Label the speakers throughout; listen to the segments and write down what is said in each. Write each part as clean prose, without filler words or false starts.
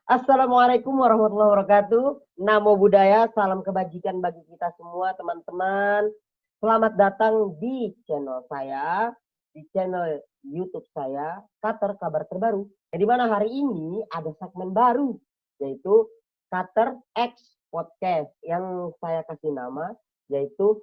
Speaker 1: Assalamualaikum warahmatullahi wabarakatuh. Namo Buddhaya, salam kebajikan bagi kita semua teman-teman. Selamat datang di channel saya, di channel YouTube saya, Kater Kabar Terbaru. Di mana hari ini ada segmen baru, yaitu Kater X Podcast yang saya kasih nama, yaitu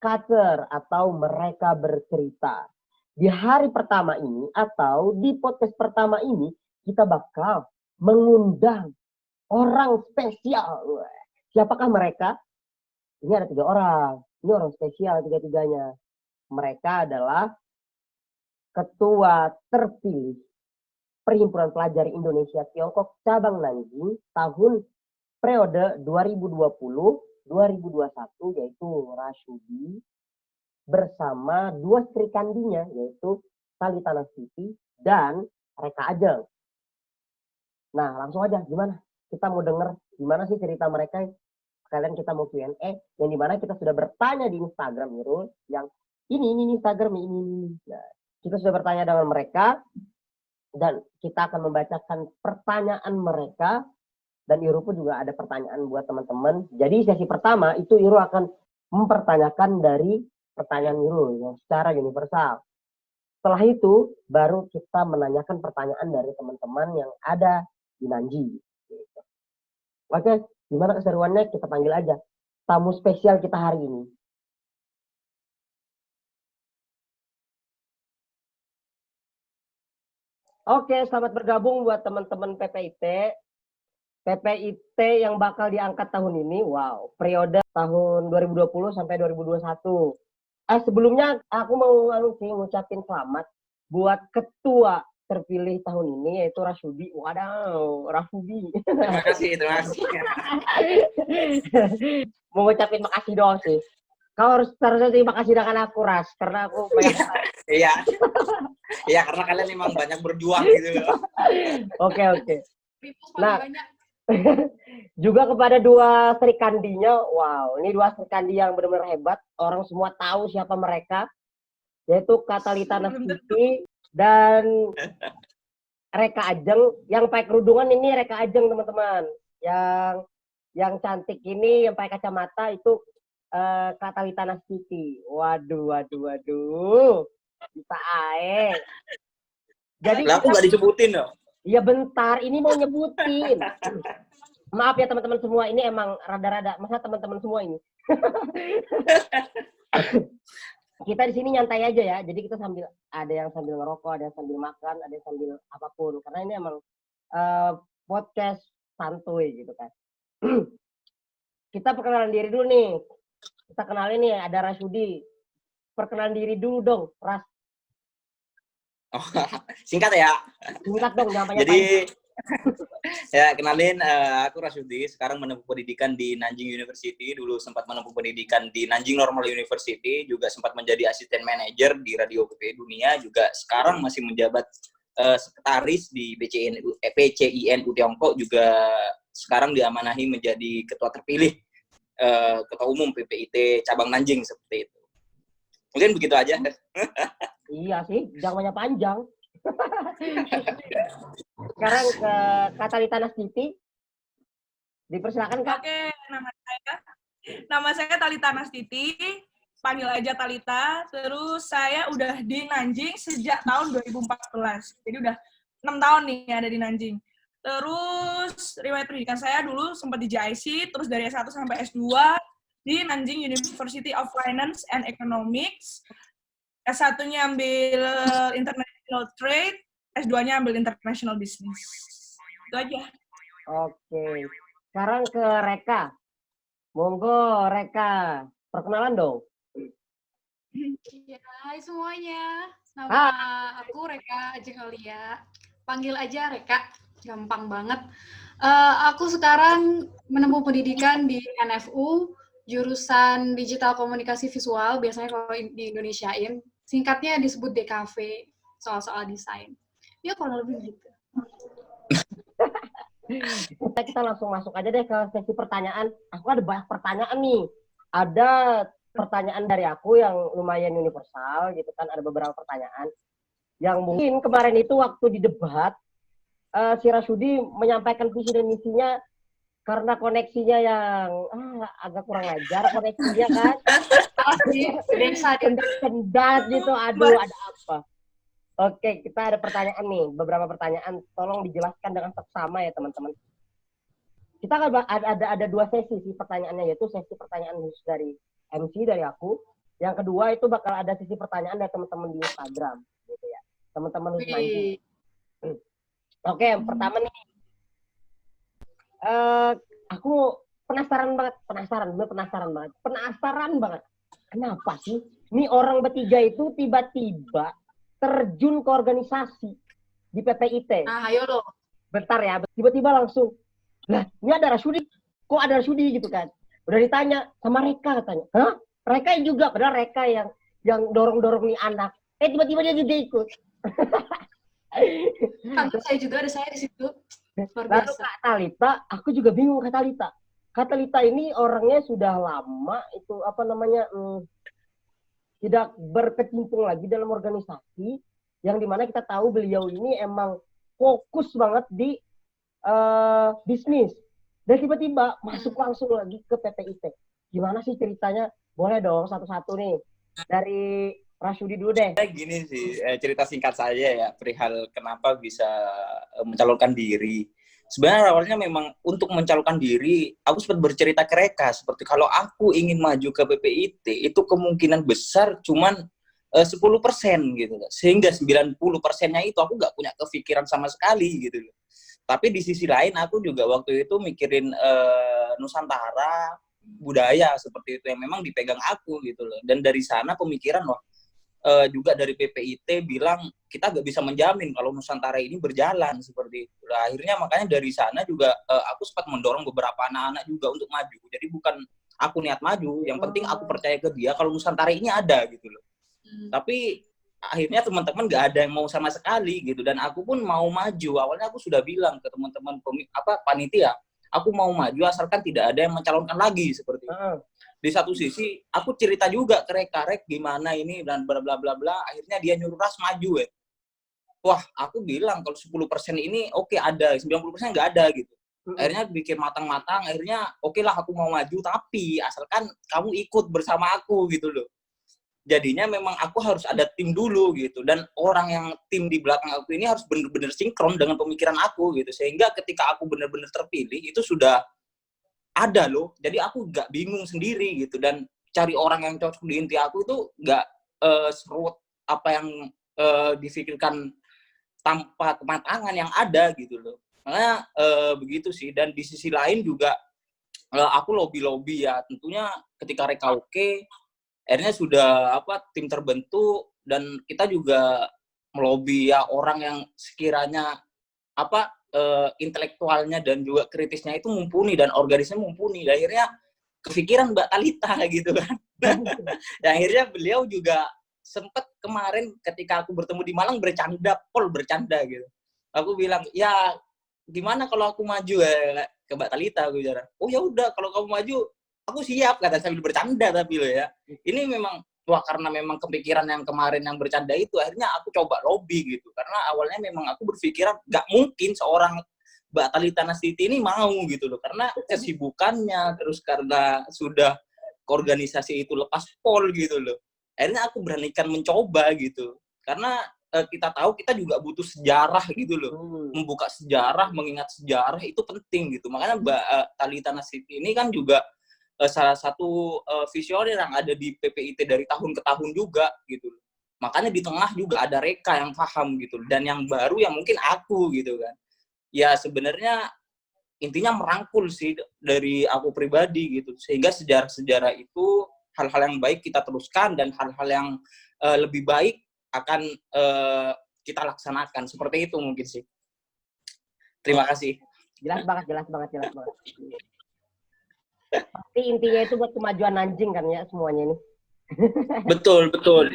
Speaker 1: Kater atau Mereka Bercerita. Di hari pertama ini atau di podcast pertama ini kita bakal mengundang orang spesial. Siapakah mereka? Ini ada 3 orang. Ini orang spesial tiga-tiganya. Mereka adalah ketua terpilih Perhimpunan Pelajar Indonesia Tiongkok Cabang Nanjing tahun periode 2020-2021 yaitu Rashudi bersama 2 Sri Kandinya yaitu Talita Nastiti dan Reka Ajeng. Nah, langsung aja gimana? Kita mau denger gimana sih cerita mereka. Sekalian kita mau Q&A yang dimana kita sudah bertanya di Instagram Irul yang ini Instagram ini. Nah, kita sudah bertanya dengan mereka dan kita akan membacakan pertanyaan mereka dan Irul pun juga ada pertanyaan buat teman-teman. Jadi sesi pertama itu Irul akan mempertanyakan dari pertanyaan Irul yang secara universal. Setelah itu baru kita menanyakan pertanyaan dari teman-teman yang ada di Nanjing. Gitu. Oke, gimana keseruannya? Kita panggil aja tamu spesial kita hari ini. Oke, selamat bergabung buat teman-teman PPIT. PPIT yang bakal diangkat tahun ini, wow, periode tahun 2020 sampai 2021. Sebelumnya aku mau ngucapin selamat buat ketua terpilih tahun ini yaitu Rashudi. Wadaw, Rashudi.
Speaker 2: Terima kasih.
Speaker 1: Mau ngucapin makasih doang sih. Kau harus terima kasih dengan aku, Ras, karena aku banyak.
Speaker 2: Iya, karena kalian memang banyak berjuang gitu.
Speaker 1: Oke. Nah, juga kepada 2 Sri Kandinya, wow, ini 2 Sri Kandi yang benar-benar hebat. Orang semua tahu siapa mereka, yaitu Talita Nastiti dan Reka Ajeng. Yang pakai kerudungan ini Reka Ajeng, teman-teman. Yang cantik ini, yang pakai kacamata itu Talita Nastiti. Waduh. Bisa ae.
Speaker 2: Jadi aku nggak disebutin loh.
Speaker 1: Iya bentar, ini mau nyebutin. Maaf ya teman-teman semua, ini emang rada-rada. Masa teman-teman semua ini? Kita di sini nyantai aja ya. Jadi kita sambil ada yang sambil ngerokok, ada yang sambil makan, ada yang sambil apapun. Karena ini emang podcast santuy gitu kan. Kita perkenalan diri dulu nih. Kita kenalin nih ada Rashudi. Perkenalan diri dulu dong, Ras.
Speaker 2: Oh, singkat ya.
Speaker 1: Singkat dong, jangan banyak.
Speaker 2: Jadi ya kenalin, aku Rashudi. Sekarang menempuh pendidikan di Nanjing University. Dulu sempat menempuh pendidikan di Nanjing Normal University. Juga sempat menjadi asisten manajer di Radio PPI Dunia. Juga sekarang masih menjabat sekretaris di PCINU Tiongkok. Juga sekarang diamanahi menjadi ketua terpilih ketua umum PPIT cabang Nanjing seperti itu. Mungkin begitu aja.
Speaker 1: Iya sih, jangan banyak panjang. Sekarang ke Talita Nastiti. Dipersilakan Kak.
Speaker 3: Oke, nama saya Talita Nastiti. Panggil aja Talita. Terus saya udah di Nanjing sejak tahun 2014. Jadi udah 6 tahun nih ada di Nanjing. Terus riwayat pendidikan saya dulu sempat di JIC, terus dari S1 sampai S2 di Nanjing University of Finance and Economics. S1-nya ambil International Trade, S2-nya ambil International Business. Itu aja.
Speaker 1: Oke. Sekarang ke Reka. Monggo Reka. Perkenalan dong.
Speaker 4: Ya, hai semuanya. Nama aku Reka Ajeng Aulia. Panggil aja Reka. Gampang banget. Aku sekarang menempuh pendidikan di NFU, jurusan Digital Komunikasi Visual, biasanya kalau di Indonesiain. Singkatnya disebut DKV, soal-soal desain. Ya, kalau lebih gitu.
Speaker 1: Kita langsung masuk aja deh ke sesi pertanyaan. Aku ada banyak pertanyaan nih. Ada pertanyaan dari aku yang lumayan universal gitu kan. Ada beberapa pertanyaan yang mungkin kemarin itu waktu di debat si Rasudi menyampaikan visi dan misinya karena koneksinya yang agak kurang ajar koneksinya kan. Sendat gitu, aduh ada apa. Oke, kita ada pertanyaan nih, beberapa pertanyaan. Tolong dijelaskan dengan seksama ya teman-teman. Kita ada 2 sesi sih pertanyaannya, yaitu sesi pertanyaan khusus dari MC dari aku. Yang kedua itu bakal ada sesi pertanyaan dari teman-teman di Instagram, gitu ya. Teman-teman khusus nanti. Oke, yang pertama nih. Aku penasaran banget. Kenapa sih? Ini orang bertiga itu tiba-tiba terjun ke organisasi di PPIT.
Speaker 4: Ayo dong.
Speaker 1: Bentar ya, tiba-tiba langsung. Lah, ini ada Rasudi. Kok ada Rasudi gitu kan? Udah ditanya sama Reka katanya. Hah? Reka juga, padahal Reka yang dorong-dorong nih anak. Tiba-tiba dia juga ikut.
Speaker 4: Saya juga ada saya di situ. Luar
Speaker 1: Lalu
Speaker 4: biasa.
Speaker 1: Kak Talita, aku juga bingung Kak Talita. Kak Talita ini orangnya sudah lama itu tidak berkecimpung lagi dalam organisasi, yang dimana kita tahu beliau ini emang fokus banget di bisnis. Dan tiba-tiba masuk langsung lagi ke PPIT. Gimana sih ceritanya? Boleh dong satu-satu nih. Dari Rasudi dulu deh.
Speaker 2: Gini sih, cerita singkat saja ya, perihal kenapa bisa mencalonkan diri. Sebenarnya awalnya memang untuk mencalonkan diri, aku sempat bercerita ke Reka, seperti kalau aku ingin maju ke PPIT, itu kemungkinan besar cuman 10% gitu. Sehingga 90%-nya itu aku nggak punya kepikiran sama sekali gitu. Tapi di sisi lain aku juga waktu itu mikirin Nusantara, budaya seperti itu yang memang dipegang aku gitu loh. Dan dari sana pemikiran juga dari PPIT bilang kita nggak bisa menjamin kalau Nusantara ini berjalan seperti itu. Nah, akhirnya makanya dari sana juga aku sempat mendorong beberapa anak-anak juga untuk maju. Jadi bukan aku niat maju, yang penting aku percaya ke dia kalau Nusantara ini ada gitu loh. Tapi akhirnya teman-teman nggak ada yang mau sama sekali gitu, dan aku pun mau maju. Awalnya aku sudah bilang ke teman-teman panitia, aku mau maju asalkan tidak ada yang mencalonkan lagi seperti itu. Di satu sisi aku cerita juga ke Rek gimana ini dan bla bla bla bla. Akhirnya dia nyuruh Ras maju ya. Wah, aku bilang kalau 10% ini oke ada, 90% nggak ada gitu. Akhirnya bikin matang-matang, akhirnya oke lah aku mau maju, tapi asalkan kamu ikut bersama aku gitu loh. Jadinya memang aku harus ada tim dulu gitu, dan orang yang tim di belakang aku ini harus benar-benar sinkron dengan pemikiran aku gitu, sehingga ketika aku benar-benar terpilih itu sudah ada loh, jadi aku nggak bingung sendiri gitu, dan cari orang yang cocok di inti aku itu nggak serut apa yang difikirkan tanpa kematangan yang ada gitu loh. Makanya begitu sih. Dan di sisi lain juga aku lobby ya, tentunya ketika Reka oke, akhirnya sudah tim terbentuk, dan kita juga melobi ya orang yang sekiranya intelektualnya dan juga kritisnya itu mumpuni dan organisnya mumpuni. Dan akhirnya kepikiran Mbak Talita gitu kan. Dan akhirnya beliau juga sempat kemarin ketika aku bertemu di Malang bercanda gitu. Aku bilang, ya gimana kalau aku maju ya ke Mbak Talita, aku bilang. Oh ya udah, kalau kamu maju aku siap, kata sambil bercanda. Tapi lo ya, ini memang karena memang kepikiran yang kemarin yang bercanda itu, akhirnya aku coba lobby gitu. Karena awalnya memang aku berpikiran nggak mungkin seorang Mbak Talita Nastiti ini mau gitu loh, karena kesibukannya, terus karena sudah ke organisasi itu lepas pol gitu loh. Akhirnya aku beranikan mencoba gitu, karena kita tahu kita juga butuh sejarah gitu loh. Membuka sejarah, mengingat sejarah itu penting gitu. Makanya Mbak Talita Nastiti ini kan juga salah satu visioner yang ada di PPIT dari tahun ke tahun juga gitu. Makanya di tengah juga ada Reka yang paham gitu, dan yang baru yang mungkin aku gitu kan. Ya sebenarnya intinya merangkul sih dari aku pribadi gitu, sehingga sejarah-sejarah itu hal-hal yang baik kita teruskan, dan hal-hal yang lebih baik akan kita laksanakan. Seperti itu mungkin sih. Terima kasih.
Speaker 1: Jelas banget. Tapi intinya itu buat kemajuan Nanjing kan ya semuanya ini.
Speaker 2: Betul.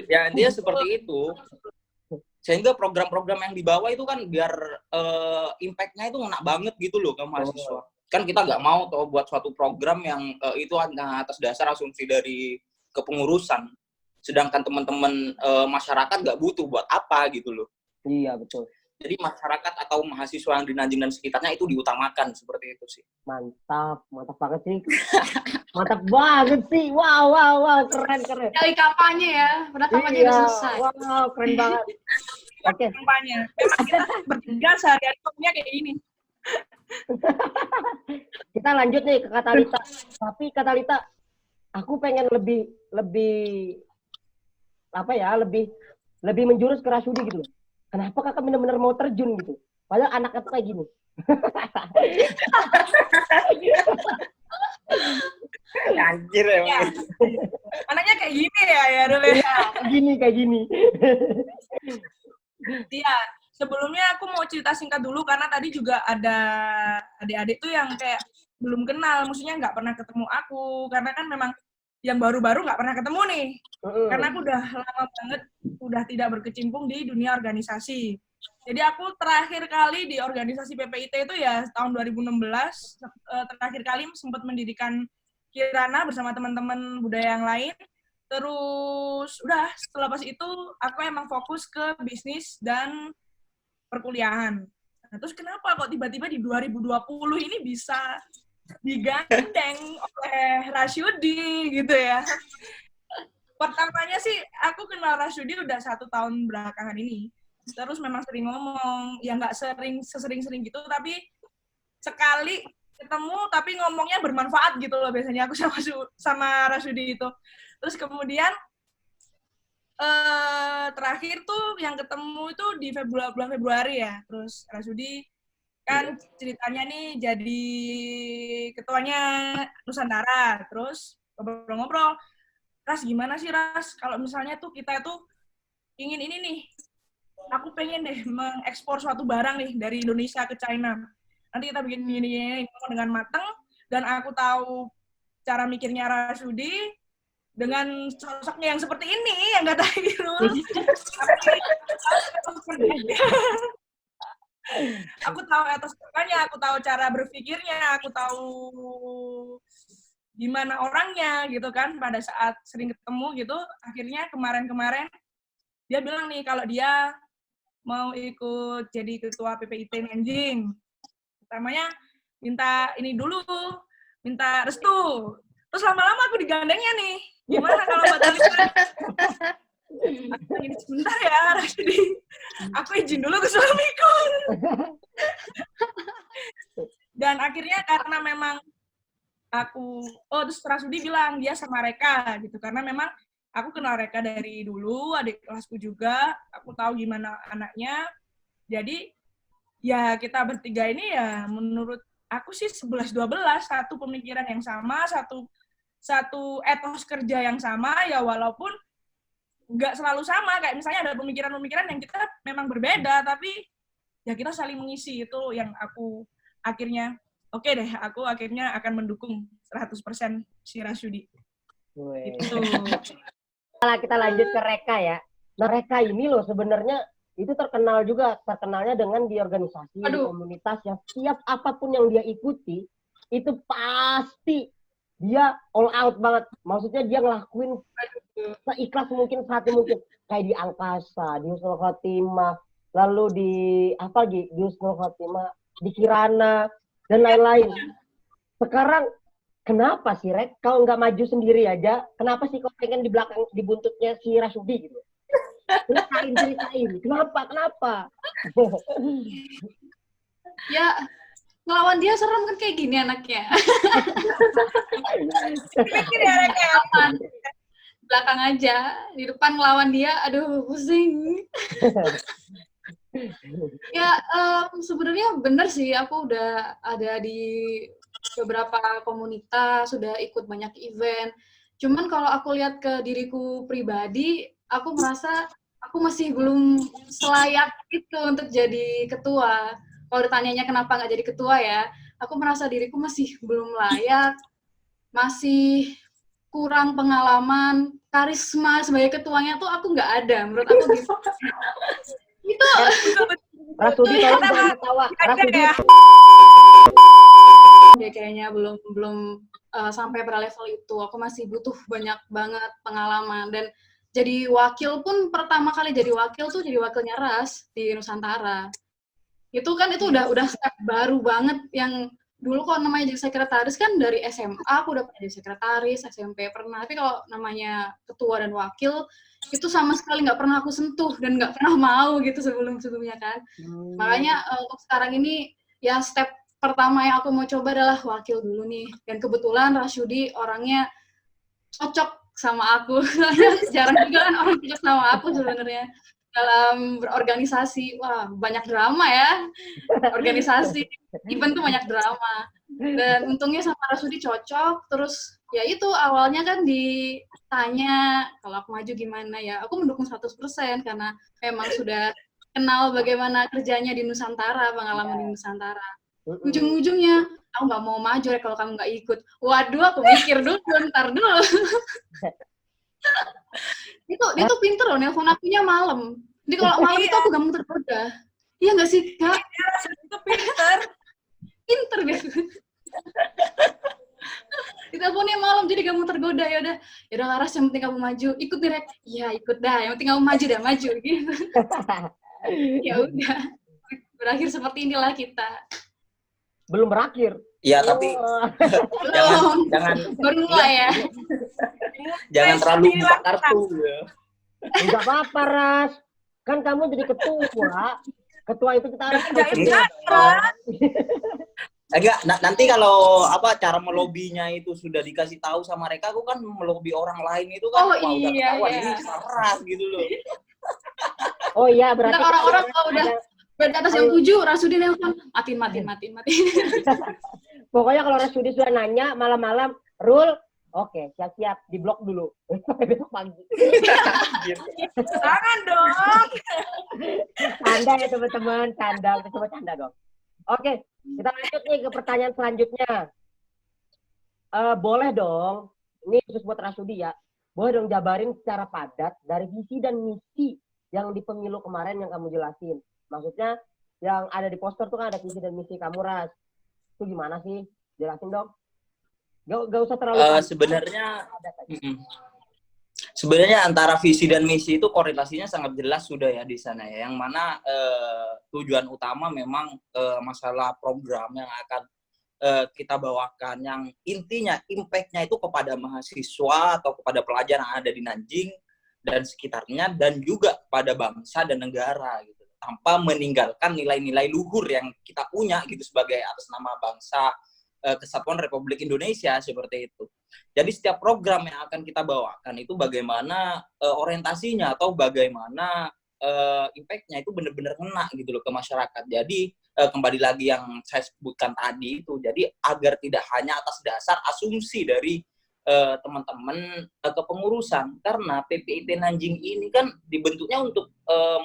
Speaker 2: Ya intinya seperti itu. Sehingga program-program yang dibawa itu kan biar impact-nya itu ngena banget gitu loh ke mahasiswa. Kan kita nggak mau buat suatu program yang itu hanya atas dasar asumsi dari kepengurusan. Sedangkan teman-teman masyarakat nggak butuh buat apa gitu loh.
Speaker 1: Iya, betul.
Speaker 2: Jadi masyarakat atau mahasiswa yang di Nanjing dan sekitarnya itu diutamakan seperti itu sih.
Speaker 1: Mantap banget sih. Mantap banget sih. Wow, keren.
Speaker 4: Dari kampanye ya, padahal kampanye udah selesai.
Speaker 1: Wow, keren banget. Oke.
Speaker 3: Kampanye. Memang kita bertiga sehari-hari ngomongnya kayak gini.
Speaker 1: Kita lanjut nih ke Katalita. Tapi Katalita, aku pengen lebih apa ya, lebih menjurus ke Rasudi gitu. Kenapa kakak benar-benar mau terjun gitu? Padahal anaknya tuh kayak gini.
Speaker 2: Anjir ya.
Speaker 3: Anaknya kayak gini ya dulu ya.
Speaker 1: Kayak gini.
Speaker 3: Iya, sebelumnya aku mau cerita singkat dulu karena tadi juga ada adik-adik tuh yang kayak belum kenal, maksudnya nggak pernah ketemu aku, karena kan memang yang baru-baru nggak pernah ketemu nih. Karena aku udah lama banget udah tidak berkecimpung di dunia organisasi. Jadi aku terakhir kali di organisasi PPIT itu ya tahun 2016, terakhir kali sempat mendirikan Kirana bersama teman-teman budaya yang lain. Terus udah setelah pas itu aku emang fokus ke bisnis dan perkuliahan. Nah, terus kenapa kok tiba-tiba di 2020 ini bisa digandeng oleh Rasyudi gitu ya? Pertamanya sih aku kenal Rasyudi udah 1 tahun belakangan ini. Terus memang sering ngomong, ya nggak sesering-sering gitu, tapi sekali ketemu tapi ngomongnya bermanfaat gitu loh biasanya aku sama Rasyudi itu. Terus kemudian terakhir tuh yang ketemu itu di bulan Februari ya. Terus Rasyudi kan ceritanya nih jadi ketuanya Nusantara. Terus ngobrol-ngobrol, Ras gimana sih Ras kalau misalnya tuh kita tuh ingin ini nih, aku pengen deh mengekspor suatu barang nih dari Indonesia ke China. Nanti kita bikin ini dengan mateng, dan aku tahu cara mikirnya Rasyudi dengan sosoknya yang seperti ini, yang nggak tahu gitu. Aku tahu atas depannya, aku tahu cara berpikirnya, aku tahu gimana orangnya gitu kan. Pada saat sering ketemu gitu, akhirnya kemarin-kemarin dia bilang nih kalau dia mau ikut jadi ketua PPIT Nanjing. Pertamanya minta ini dulu, minta restu. Terus lama-lama aku digandengnya nih. Gimana kalau Mbak Talita? Aku ini sebentar ya, Rasyudi. Aku izin dulu ke suamiku. Dan akhirnya karena memang terus Rasyudi bilang dia sama Reka gitu. Karena memang aku kenal Reka dari dulu, adik kelasku juga. Aku tahu gimana anaknya. Jadi ya kita bertiga ini ya menurut aku sih 11-12, satu pemikiran yang sama, satu etos kerja yang sama, ya walaupun nggak selalu sama, kayak misalnya ada pemikiran-pemikiran yang kita memang berbeda, tapi ya kita saling mengisi. Itu yang aku akhirnya, oke deh, aku akhirnya akan mendukung 100% si Rasyudi. Gitu.
Speaker 1: Kita lanjut ke Reka ya. Nah Reka ini loh sebenarnya itu terkenalnya dengan di organisasi, di komunitas yang setiap apapun yang dia ikuti, itu pasti dia all out banget. Maksudnya dia ngelakuin seikhlas mungkin, saat mungkin. Kayak di Angkasa, di Husnul Khotimah, lalu di Husnul Khotimah, di Kirana, dan lain-lain. Sekarang, kenapa sih, Rek? Kau nggak maju sendiri aja? Kenapa sih kau pengen di belakang, di buntutnya si Rasyudi gitu? Ceritain. Kenapa?
Speaker 4: Ya, ngelawan dia serem kan kayak gini anaknya.
Speaker 3: Pikir ya, Rek, ya.
Speaker 4: Aman. Belakang aja, di depan ngelawan dia, aduh pusing. Ya, sebenarnya bener sih, aku udah ada di beberapa komunitas, sudah ikut banyak event. Cuman kalau aku lihat ke diriku pribadi, aku merasa aku masih belum selayak itu untuk jadi ketua. Kalau ditanyanya kenapa nggak jadi ketua ya, aku merasa diriku masih belum layak, masih kurang pengalaman, karisma sebagai ketuanya tuh aku nggak ada, menurut aku gitu. Itu.
Speaker 1: Rasyudi tolong jangan ketawa. Rasyudi.
Speaker 4: Ya kayaknya belum sampai pada level itu. Aku masih butuh banyak banget pengalaman, dan jadi wakil pun pertama kali jadi wakil tuh jadi wakilnya Ras di Nusantara. Itu kan udah step baru banget yang dulu kalau namanya jadi sekretaris kan dari SMA aku udah pernah jadi sekretaris, SMP pernah. Tapi kalau namanya ketua dan wakil itu sama sekali nggak pernah aku sentuh dan nggak pernah mau gitu sebelumnya kan. Makanya untuk sekarang ini ya step pertama yang aku mau coba adalah wakil dulu nih. Dan kebetulan Rasyudi orangnya cocok sama aku. Jarang juga kan orang cocok sama aku sebenarnya dalam berorganisasi. Wah, banyak drama ya. Organisasi, event tuh banyak drama. Dan untungnya sama Rasudi cocok. Terus ya itu awalnya kan ditanya kalau aku maju gimana ya. Aku mendukung 100% karena memang sudah kenal bagaimana kerjanya di Nusantara, pengalaman di Nusantara. Ujung-ujungnya aku nggak mau maju ya kalau kamu nggak ikut. Waduh, aku mikir dulu, ntar dulu. Dia tuh pinter loh, nelpon akunya malam. Jadi kalau malam itu aku gampang tergoda. Iya nggak sih, Kak?
Speaker 3: Itu pinter.
Speaker 4: Pinter gitu. Diteleponnya malam jadi gampang tergoda. Ya udah Laras, yang penting kamu maju. Ikut direct. Iya, ikut dah. Yang penting kamu maju dah, maju gitu. Ya udah. Berakhir seperti inilah kita.
Speaker 1: Belum berakhir.
Speaker 2: Ya, tapi jangan
Speaker 4: baru mulai ya.
Speaker 2: Jangan terlalu buka kartu ya.
Speaker 1: Enggak apa-apa, Ras. Kan kamu jadi ketua. Ketua itu kita harus
Speaker 2: Enggak, nanti kalau cara melobinya itu sudah dikasih tahu sama mereka, aku kan melobi orang lain itu kan
Speaker 4: udah ketahuan
Speaker 2: ini keras gitu loh.
Speaker 1: Oh iya, berarti
Speaker 4: orang-orang kalau udah berarti atas yang 7, Rasudi nelpon, matiin.
Speaker 1: Pokoknya kalau Rasudi sudah nanya malam-malam, Rul, oke, siap-siap, diblok dulu. Sampai besok pagi.
Speaker 3: Jangan dong.
Speaker 1: Canda ya teman-teman, coba canda dong. Oke, kita lanjut nih ke pertanyaan selanjutnya. Boleh dong, ini khusus buat Rasudi ya, boleh dong jabarin secara padat dari visi dan misi yang di pemilu kemarin yang kamu jelasin. Maksudnya yang ada di poster tuh kan ada visi dan misi kamu, Ras. Itu gimana sih? Jelasin dong. Gak usah terlalu
Speaker 2: sebenarnya antara visi dan misi itu korelasinya sangat jelas sudah ya di sana ya. Yang mana tujuan utama memang masalah program yang akan kita bawakan, yang intinya impact-nya itu kepada mahasiswa atau kepada pelajar yang ada di Nanjing dan sekitarnya, dan juga kepada bangsa dan negara gitu, tanpa meninggalkan nilai-nilai luhur yang kita punya gitu sebagai atas nama bangsa Kesatuan Republik Indonesia seperti itu. Jadi setiap program yang akan kita bawakan itu bagaimana orientasinya atau bagaimana impact-nya itu benar-benar kena gitu loh ke masyarakat. Jadi kembali lagi yang saya sebutkan tadi itu, jadi agar tidak hanya atas dasar asumsi dari teman-teman kepengurusan, karena PPIP Nanjing ini kan dibentuknya untuk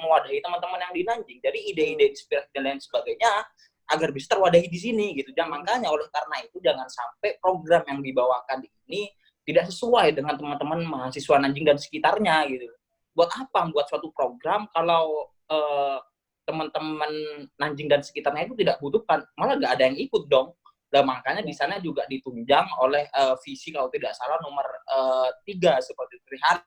Speaker 2: mewadahi teman-teman yang di Nanjing. Jadi ide-ide inspirasi dan lain sebagainya agar bisa terwadahi di sini gitu. Dan makanya oleh karena itu jangan sampai program yang dibawakan ini tidak sesuai dengan teman-teman mahasiswa Nanjing dan sekitarnya gitu. Buat apa buat suatu program kalau teman-teman Nanjing dan sekitarnya itu tidak butuhkan, malah nggak ada yang ikut dong. Dan makanya di sana juga ditunjang oleh visi kalau tidak salah nomor 3 seperti perihal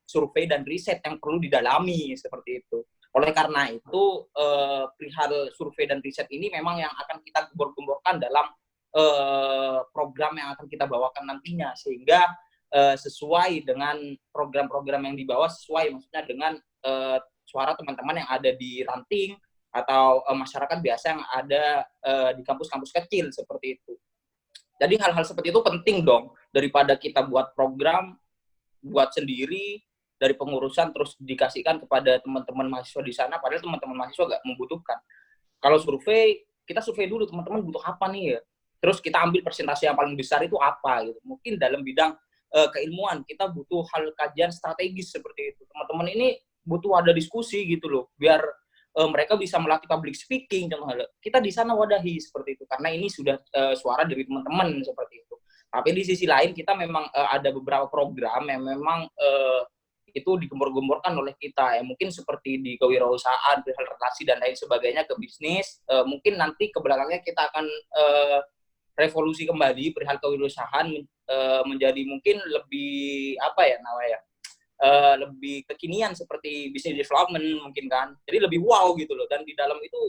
Speaker 2: survei dan riset yang perlu didalami seperti itu. Oleh karena itu perihal survei dan riset ini memang yang akan kita gembor-gemborkan dalam program yang akan kita bawakan nantinya, sehingga sesuai dengan program-program yang dibawa, sesuai maksudnya dengan suara teman-teman yang ada di ranting atau masyarakat biasa yang ada di kampus-kampus kecil seperti itu. Jadi hal-hal seperti itu penting dong, daripada kita buat program, buat sendiri dari pengurusan terus dikasihkan kepada teman-teman mahasiswa di sana, padahal teman-teman mahasiswa nggak membutuhkan. Kalau survei, kita survei dulu teman-teman butuh apa nih ya. Terus kita ambil persentase yang paling besar itu apa gitu. Mungkin dalam bidang keilmuan kita butuh hal kajian strategis seperti itu. Teman-teman ini butuh ada diskusi gitu loh, biar mereka bisa melatih public speaking. Kita di sana wadahi seperti itu, karena ini sudah suara dari teman-teman seperti itu. Tapi di sisi lain kita memang ada beberapa program yang memang itu digembor-gemborkan oleh kita ya, mungkin seperti di kewirausahaan, relasi dan lain sebagainya ke bisnis. Mungkin nanti ke belakangnya kita akan revolusi kembali perihal kewirausahaan menjadi mungkin lebih apa ya namanya, lebih kekinian seperti business development mungkin kan, jadi lebih wow gitu loh. Dan di dalam itu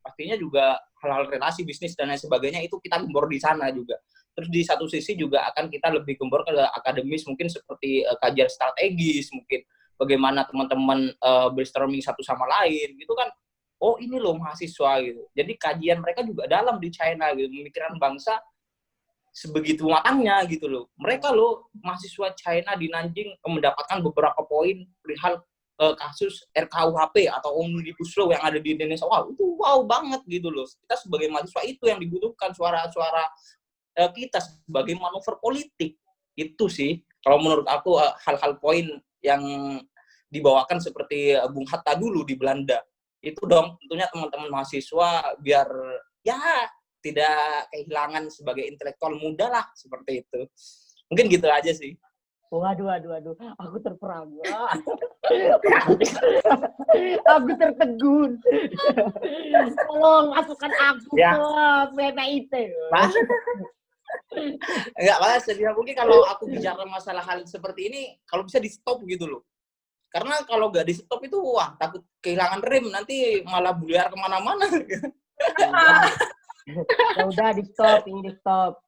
Speaker 2: pastinya juga hal-hal relasi bisnis dan lain sebagainya itu kita gembor di sana juga. Terus di satu sisi juga akan kita lebih gembor ke akademis, mungkin seperti kajian strategis, mungkin bagaimana teman-teman brainstorming satu sama lain gitu kan. Oh ini loh mahasiswa gitu. Jadi kajian mereka juga dalam di China gitu, pemikiran bangsa sebegitu matangnya gitu loh. Mereka loh mahasiswa China di Nanjing mendapatkan beberapa poin perihal kasus RKUHP atau Omnibus Law yang ada di Indonesia. Wow, itu wow banget gitu loh. Kita sebagai mahasiswa itu yang dibutuhkan, suara-suara kita sebagai manuver politik. Itu sih kalau menurut aku hal-hal poin yang dibawakan seperti Bung Hatta dulu di Belanda. Itu dong tentunya teman-teman mahasiswa biar ya tidak kehilangan sebagai intelektual muda lah, seperti itu. Mungkin gitu aja sih.
Speaker 1: Waduh, aku terperangah. Aku tertegun. Tolong masukkan aku
Speaker 2: Ya.
Speaker 1: ke PPIT.
Speaker 2: Enggak, Mas. Jadi mungkin kalau aku bicara masalah hal seperti ini, kalau bisa di stop gitu loh. Karena kalau nggak di stop itu, wah, takut kehilangan rem, nanti malah buyar kemana-mana.
Speaker 1: Ya udah di stop, ini di stop.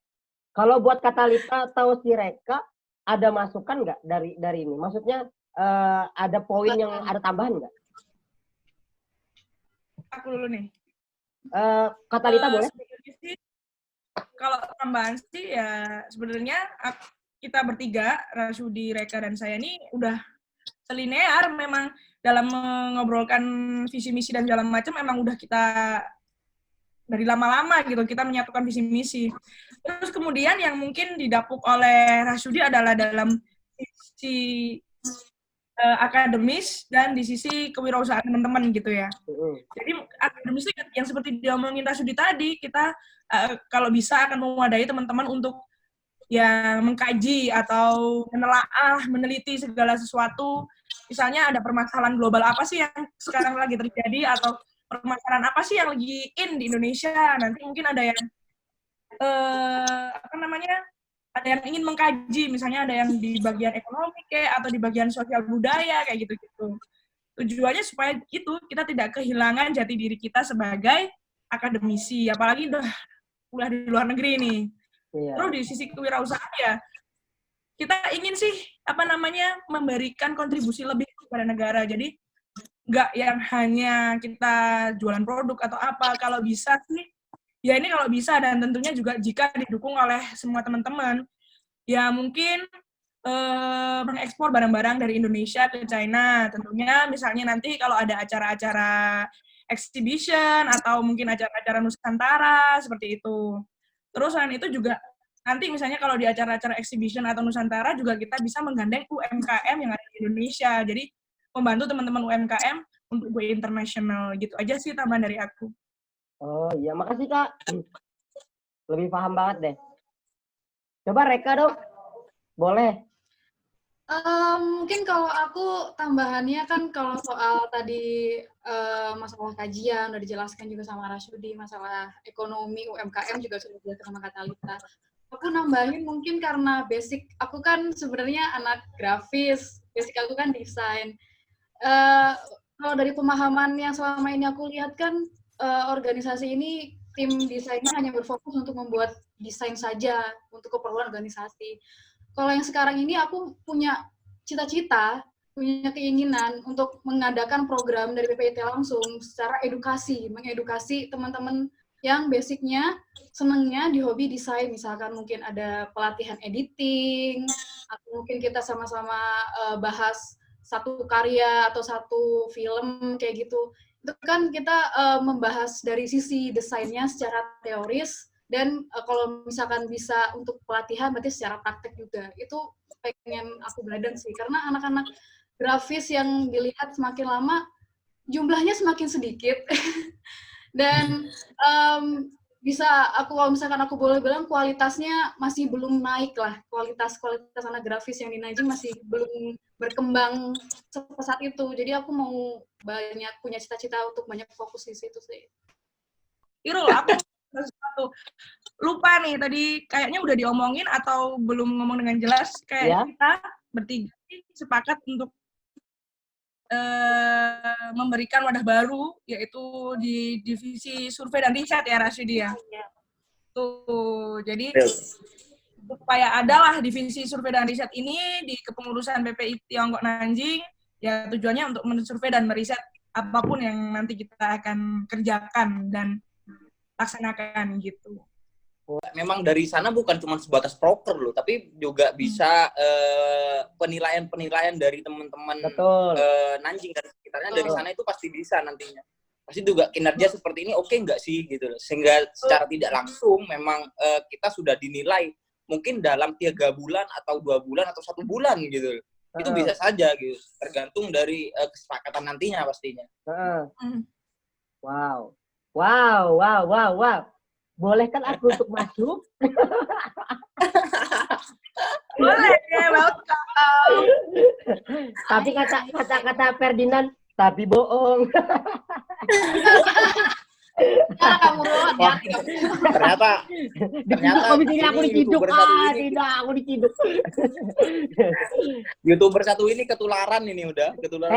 Speaker 1: Kalau buat Katalita atau si Reka, ada masukan nggak dari ini? Maksudnya ada poin yang ada tambahan nggak?
Speaker 3: Aku dulu nih.
Speaker 1: Katalita boleh?
Speaker 3: Sebenarnya sih, kalau tambahan sih ya sebenarnya kita bertiga, Rasudi, Reka, dan saya ini udah selinear memang dalam mengobrolkan visi misi dan segala macam memang udah kita dari lama-lama gitu kita menyatukan visi misi. Terus kemudian yang mungkin didapuk oleh Rasudi adalah dalam sisi akademis dan di sisi kewirausahaan teman-teman gitu ya. Jadi akademis yang seperti diomongin Rasudi tadi, kita kalau bisa akan mewadai teman-teman untuk ya mengkaji atau meneliti segala sesuatu. Misalnya ada permasalahan global apa sih yang sekarang lagi terjadi atau permasalahan apa sih yang lagi in di Indonesia. Nanti mungkin ada yang ada yang ingin mengkaji, misalnya ada yang di bagian ekonomi atau di bagian sosial budaya kayak gitu-gitu. Tujuannya supaya itu kita tidak kehilangan jati diri kita sebagai akademisi, apalagi udah di luar negeri nih. Terus di sisi kewirausahaan ya, kita ingin sih memberikan kontribusi lebih kepada negara. Jadi nggak yang hanya kita jualan produk atau apa. Kalau bisa sih, ya ini kalau bisa dan tentunya juga jika didukung oleh semua teman-teman, ya mungkin mengekspor barang-barang dari Indonesia ke China. Tentunya misalnya nanti kalau ada acara-acara exhibition atau mungkin acara-acara Nusantara seperti itu. Terus selain itu juga nanti misalnya kalau di acara-acara exhibition atau Nusantara juga kita bisa menggandeng UMKM yang ada di Indonesia. Jadi membantu teman-teman UMKM untuk go internasional gitu aja sih tambahan dari aku.
Speaker 1: Oh iya, makasih Kak. Lebih paham banget deh. Coba Reka dong, boleh.
Speaker 4: Mungkin kalau aku tambahannya kan kalau soal tadi masalah kajian udah dijelaskan juga sama Rasudi, masalah ekonomi UMKM juga sudah dijelaskan sama Katalita. Aku nambahin mungkin karena basic aku kan sebenarnya anak grafis, basic aku kan desain. Kalau dari pemahaman yang selama ini aku lihat kan organisasi ini tim desainnya hanya berfokus untuk membuat desain saja untuk keperluan organisasi. Kalau yang sekarang ini aku punya cita-cita, punya keinginan untuk mengadakan program dari PPIT langsung secara edukasi, mengedukasi teman-teman yang basicnya senangnya di hobi desain, misalkan mungkin ada pelatihan editing, atau mungkin kita sama-sama bahas satu karya atau satu film kayak gitu. Itu kan kita membahas dari sisi desainnya secara teoris, dan kalau misalkan bisa untuk pelatihan berarti secara praktek juga. Itu pengen aku gadang sih, karena anak-anak grafis yang dilihat semakin lama jumlahnya semakin sedikit. Dan bisa kalau misalkan aku boleh bilang kualitasnya masih belum naik lah, kualitas anak grafis yang di Nanjing masih belum berkembang sepesat itu. Jadi aku mau punya cita-cita untuk banyak fokus di situ sih.
Speaker 3: Irul, aku lupa nih tadi kayaknya udah diomongin atau belum ngomong dengan jelas, kayak kita bertiga sepakat untuk memberikan wadah baru, yaitu di divisi survei dan riset ya, Rasyidi ya. Tuh, jadi supaya adalah divisi survei dan riset ini di kepengurusan PPI Tiongkok Nanjing, ya tujuannya untuk mensurvei dan meriset apapun yang nanti kita akan kerjakan dan laksanakan gitu.
Speaker 2: Memang dari sana bukan cuma sebatas proker loh, tapi juga bisa penilaian-penilaian dari teman-teman Nanjing dan sekitarnya. Dari sana itu pasti bisa nantinya. Pasti juga kinerja seperti ini oke nggak sih gitu loh. Sehingga secara tidak langsung memang kita sudah dinilai mungkin dalam 3 bulan atau 2 bulan atau 1 bulan gitu loh. Itu bisa saja gitu, tergantung dari kesepakatan nantinya pastinya.
Speaker 1: Wow. Boleh kan aku untuk masuk?
Speaker 3: Boleh, welcome.
Speaker 1: Tapi kata Ferdinand, tapi bohong.
Speaker 4: Karena kamu ruwet ya.
Speaker 2: Ternyata
Speaker 1: Komisi ini aku diciduk. Tidak, aku diciduk.
Speaker 2: YouTuber satu ini ketularan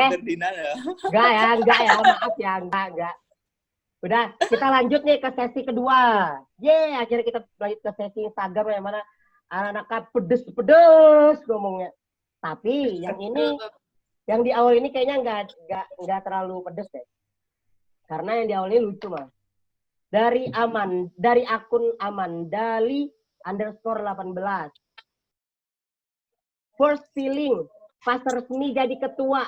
Speaker 2: Ferdinand ya.
Speaker 1: Enggak ya, maaf ya, enggak. Udah, kita lanjut nih ke sesi kedua. Akhirnya kita lanjut ke sesi Instagram yang mana anak-anak pedes ngomongnya. Tapi yang ini, yang di awal ini kayaknya enggak terlalu pedes deh. Karena yang di awal ini lucu mah. Dari akun Amandali _18. First feeling, pas resmi jadi ketua,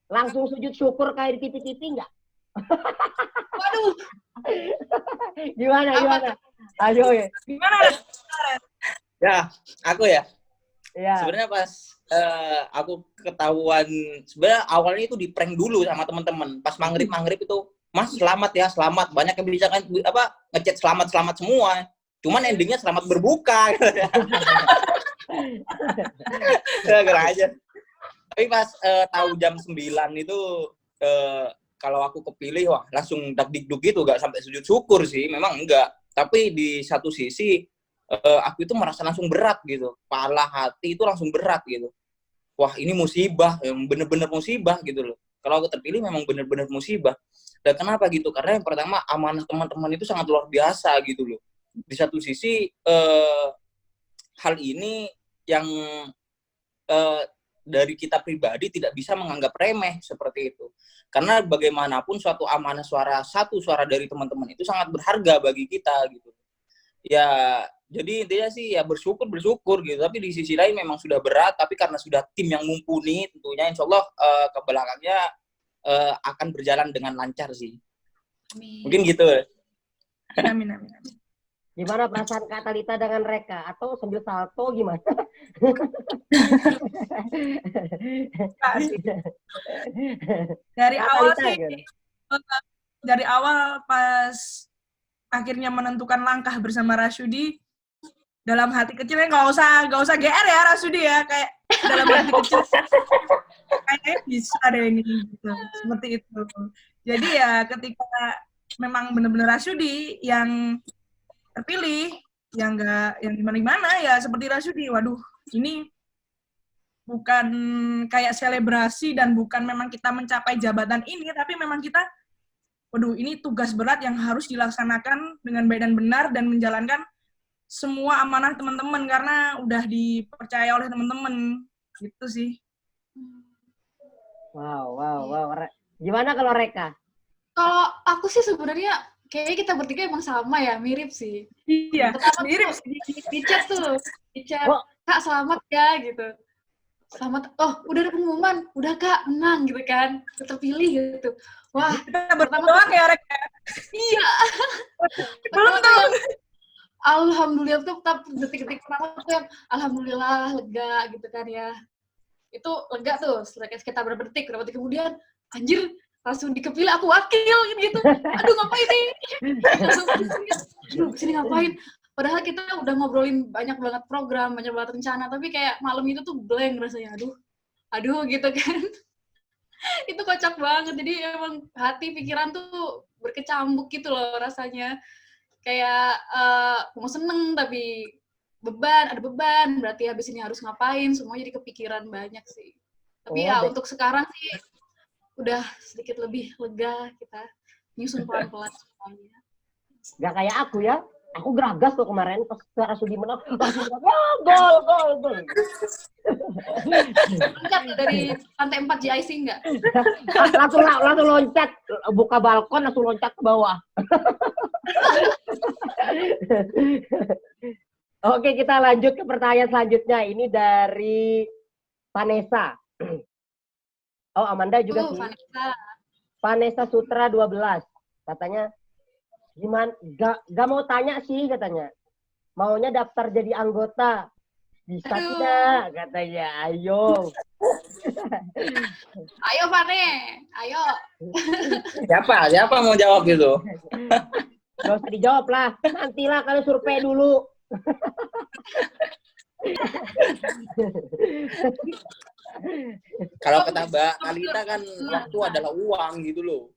Speaker 1: langsung sujud syukur kayak di TV-TV enggak?
Speaker 4: Waduh.
Speaker 1: Gimana? Ayo ya.
Speaker 3: Gimana?
Speaker 2: Ya, aku ya.
Speaker 1: Iya.
Speaker 2: Sebenarnya pas aku ketahuan, sebenarnya awalnya itu di prank dulu sama teman-teman. Pas maghrib itu, Mas selamat ya, selamat. Banyak yang bicara ngechat selamat semua. Cuman endingnya selamat berbuka. Gara-gara aja. Tapi pas tahu jam 9 itu kalau aku kepilih, wah langsung dak-dikduk gitu, gak sampai sujud syukur sih, memang enggak. Tapi di satu sisi, aku itu merasa langsung berat gitu. Kepala hati itu langsung berat gitu. Wah ini musibah, yang bener-bener musibah gitu loh. Kalau aku terpilih memang bener-bener musibah. Dan kenapa gitu? Karena yang pertama, amanah teman-teman itu sangat luar biasa gitu loh. Di satu sisi, hal ini yang dari kita pribadi tidak bisa menganggap remeh seperti itu. Karena bagaimanapun suatu amanah satu suara dari teman-teman itu sangat berharga bagi kita gitu. Ya, jadi intinya sih ya bersyukur gitu. Tapi di sisi lain memang sudah berat, tapi karena sudah tim yang mumpuni tentunya insya Allah ke belakangnya akan berjalan dengan lancar sih.
Speaker 4: Amin.
Speaker 2: Mungkin gitu.
Speaker 3: Amin.
Speaker 1: Gimana perasaan Kak Talita dengan Reka? Atau sambil salto gimana?
Speaker 3: Dari awal pas akhirnya menentukan langkah bersama Rasyudi, dalam hati kecilnya nggak usah GR ya Rasyudi ya, kayak dalam hati kecil kayaknya bisa deh ini gitu. Seperti itu. Jadi ya ketika memang benar-benar Rasyudi yang terpilih, yang gimana ya seperti Rasyudi, waduh ini bukan kayak selebrasi dan bukan memang kita mencapai jabatan ini, tapi memang kita, waduh ini tugas berat yang harus dilaksanakan dengan baik dan benar dan menjalankan semua amanah teman-teman karena udah dipercaya oleh teman-teman gitu sih.
Speaker 1: Wow. Gimana kalau Reka?
Speaker 4: Kalau aku sih sebenarnya kayaknya kita bertiga emang sama ya, mirip sih.
Speaker 3: Iya, mirip sih.
Speaker 4: Di chat, Kak selamat ya gitu. Selamat, udah ada pengumuman, udah Kak menang gitu kan, terpilih gitu. Wah,
Speaker 3: kita berdoa ya Reka.
Speaker 4: Iya.
Speaker 3: Belum tuh.
Speaker 4: Alhamdulillah tuh detik-detik pertama tuh yang alhamdulillah lega gitu kan ya. Itu lega tuh, sekitar berapa detik kemudian, anjir, langsung dikepilih aku wakil gitu. Aduh ngapain nih? Aduh kesini ngapain? Padahal kita udah ngobrolin banyak banget program, banyak banget rencana, tapi kayak malam itu tuh blank rasanya. Aduh gitu kan. Itu kocak banget. Jadi emang hati pikiran tuh berkecambuk gitu loh rasanya. Kayak mau seneng tapi ada beban, berarti habis ini harus ngapain, semuanya jadi kepikiran banyak sih. Tapi untuk sekarang sih udah sedikit lebih lega kita nyusun pelan-pelan semuanya.
Speaker 1: Gak kayak aku ya. Aku geragas tuh kemarin pas Rasudi menang. Langsung gol.
Speaker 4: Loncat dari lantai 4 GIC enggak?
Speaker 1: langsung loncat, buka balkon langsung loncat ke bawah. Oke, kita lanjut ke pertanyaan selanjutnya. Ini dari Vanessa. Oh, Amanda juga sih. Vanessa Sutra 12. Katanya, gimana? Gak mau tanya sih katanya. Maunya daftar jadi anggota. Bisa tidak? Katanya, ayo.
Speaker 4: Ayo, Vane. Ayo.
Speaker 2: Siapa mau jawab gitu?
Speaker 1: Gak usah dijawab lah. Nantilah kalian survei dulu.
Speaker 2: Kalau kata Mbak Alita kan waktu adalah uang gitu loh.